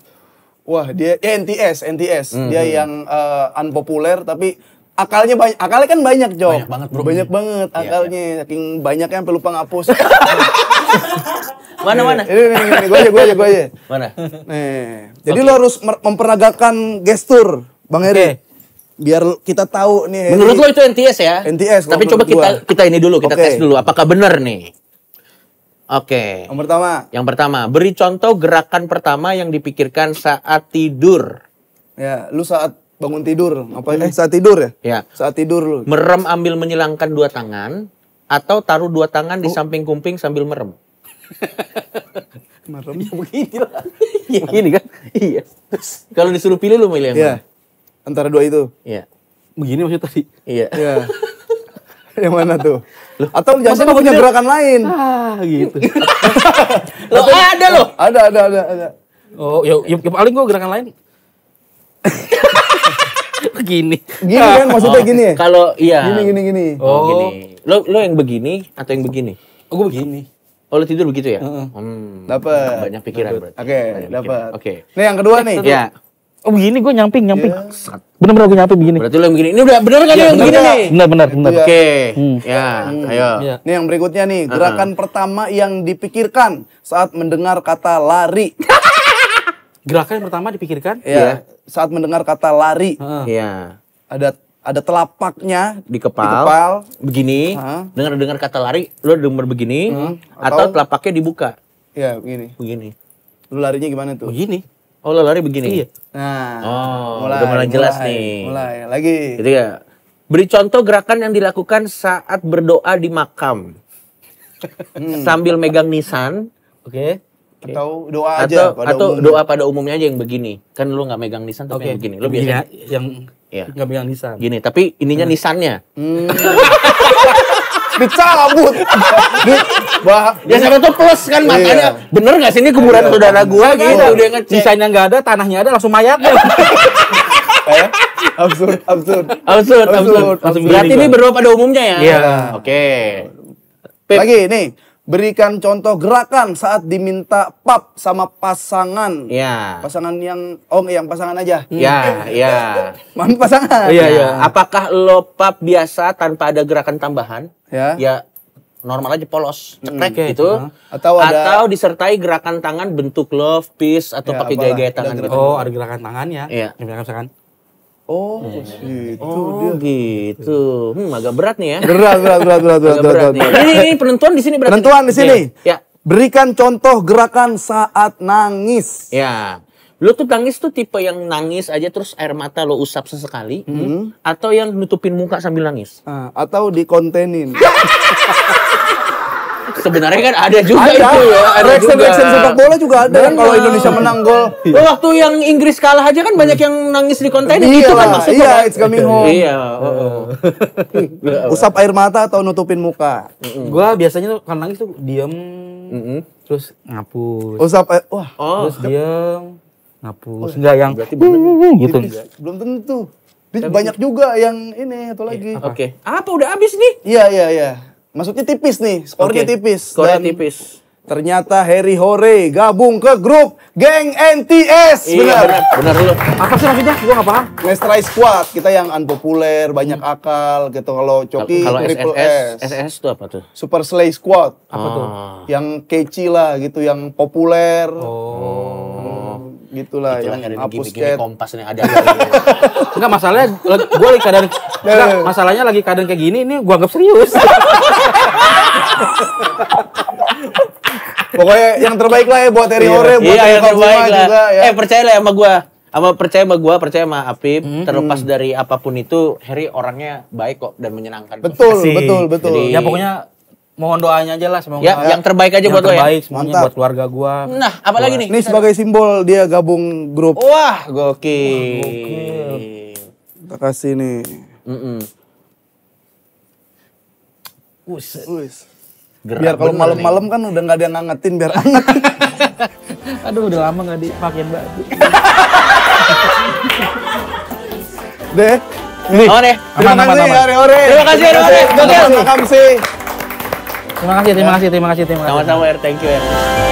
Wah, dia ya NTS. Dia yang unpopuler tapi akalnya banyak. Akalnya kan banyak, Jok. Banyak banget, bro. Banyak banget akalnya. Saking banyaknya sampai lupa ngapus. Mana? Ini gue aja. Mana? Nih. Jadi lo harus memperagakan gestur, Bang Heri. Biar kita tahu nih. Heri. Menurut lo itu NTS ya? NTS, kalau Tapi coba menurut kita ini dulu, kita Oke. tes dulu apakah benar nih. Oke. Yang pertama, beri contoh gerakan pertama yang dipikirkan saat tidur. ya, lu saat bangun tidur, saat tidur ya? Ya. Saat tidur lu. Merem ambil menyilangkan 2 tangan atau taruh 2 tangan di samping kuping sambil merem. Merem. Begini lah. Iya, begini kan? Iya. Terus kalau disuruh pilih lu milih yang Iya. mana? Antara 2 itu. Iya. Begini maksudnya tadi. Iya. Iya. Yang mana tuh? Atau jangan punya gerakan lain. Ah, gitu. Lo ada lo. Ada. Oh, ya paling gua gerakan lain. Begini. Gini kan maksudnya gini ya? Kalau iya. Gini. Oh, gini. Lo yang begini atau yang begini? Oh, gua begini. Oh, lo tidur begitu ya? Dapat. Banyak pikiran berarti. Oke, Banyak dapat. pikiran. Oke. Nih yang kedua nih. Ya. Oh, begini gua nyamping. Bener-bener gua nyamping begini. Berarti lo yang begini. Ini udah bener kan yang bener begini nggak? nih? Benar. Iya. Oke. Ya, ayo. Iya. Nih yang berikutnya nih, gerakan pertama yang dipikirkan saat mendengar kata lari. Gerakan yang pertama dipikirkan. Ya, saat mendengar kata lari. Iya. Ada telapaknya Di kepal. Begini. Hah? Dengar kata lari, lo denger begini Atau- atau telapaknya dibuka. Ya, begini. Begini. Lu larinya gimana tuh? Begini. Oh, lo lari begini. Iya. Nah, Oh, udah mulai jelas nih. Mulai lagi. Gitu ya. Beri contoh gerakan yang dilakukan saat berdoa di makam. Sambil megang nisan Oke. Atau doa aja atau umumnya. doa pada umumnya aja yang begini. Kan lu nggak megang nisan tapi yang begini. Lu Begini biasa ya, yang Iya. nggak bilang lisan. gini, tapi ininya nisannya. Dicabut. Ya siapa tuh plus kan makanya bener nggak sih ini kuburan saudara gua gitu dia ngecek. Desainnya nggak ada, tanahnya ada, langsung mayat. Absurd. Langsung Berarti begini ini gua. berdoa pada umumnya ya? Iya. Oke. Pip. Lagi nih, berikan contoh gerakan saat diminta pap sama pasangan. Iya. Pasangan yang pasangan aja. Ya. Mana pasangan? Iya. Apakah lo pap biasa tanpa ada gerakan tambahan? Ya. Ya normal aja polos, cekrek gitu. Atau disertai gerakan tangan bentuk love, peace atau Ya, pakai apalah. gaya-gaya tangan Dan gitu. Oh, ada gerakan tangannya. Iya. Misalkan. Oh, gitu. Oh gitu. Agak berat nih ya. Berat. Agak berat nih. Ini penentuan di sini berarti. Penentuan di sini. Ya. Berikan contoh gerakan saat nangis. Ya. Lu tuh nangis tuh tipe yang nangis aja terus air mata lo usap sesekali atau yang nutupin muka sambil nangis? Atau dikontenin. Sebenarnya kan ada juga itu ya. Ada Reaction sepak bola juga ada kan kalau Indonesia menang gol. Lo waktu yang Inggris kalah aja kan banyak yang nangis di konten itu kan maksudnya. Iya, kan? it's coming home. Iya. Usap air mata atau nutupin muka. Gua biasanya tuh kalau nangis tuh diem, terus ngapus. Usap air, wah, Terus diem, ngapus. Enggak yang Berarti bener. gitu. belum tentu. Dia banyak juga yang ini atau lagi. Oke. Apa udah habis nih? Iya. Maksudnya tipis nih, skornya Oke. tipis. Skornya Dan tipis. Ternyata Harry Hore gabung ke grup Geng NTS. Iya, benar lu. Apa sih maksudnya? Gua nggak paham. Nestrai Squad, kita yang unpopuler, banyak akal gitu. Kalau Coki Kalau Triple S. SSS itu apa tuh? Super Slay Squad. Apa tuh? Yang catchy lah gitu, yang populer. Gitulah Itulah yang ada hapus gini cat. kompas nih ada. Enggak, masalahnya gue lagi keadaan enggak, masalahnya lagi keadaan kayak gini ini gua anggap serius. Pokoknya yang terbaik lah ya buat Harry Hore, buat Iya, yang Eva terbaik Bunga lah. juga ya. Percayalah sama gua. Percaya sama Apip, terlepas dari apapun itu, Harry orangnya baik kok dan menyenangkan. Betul, Asik. betul. Jadi- Ya pokoknya mohon doanya aja lah semoga. Ya, yang terbaik aja yang buat lo ya. terbaik semuanya Mantap. buat keluarga gua. Nah, apalagi nih? Ini sebagai simbol dia gabung grup. Wah, gokil. Kita kasih nih. Wis. Biar kalau malam-malam kan udah nggak ada yang ngangetin biar anget. Aduh, udah lama enggak dipakein baju. Deh. Oh deh. Terima Aman, kasih aman. Harry Hore. Terima kasih, Harry Hore. Gokil. Terima kasih. Terima kasih. Sama-sama, thank you ya.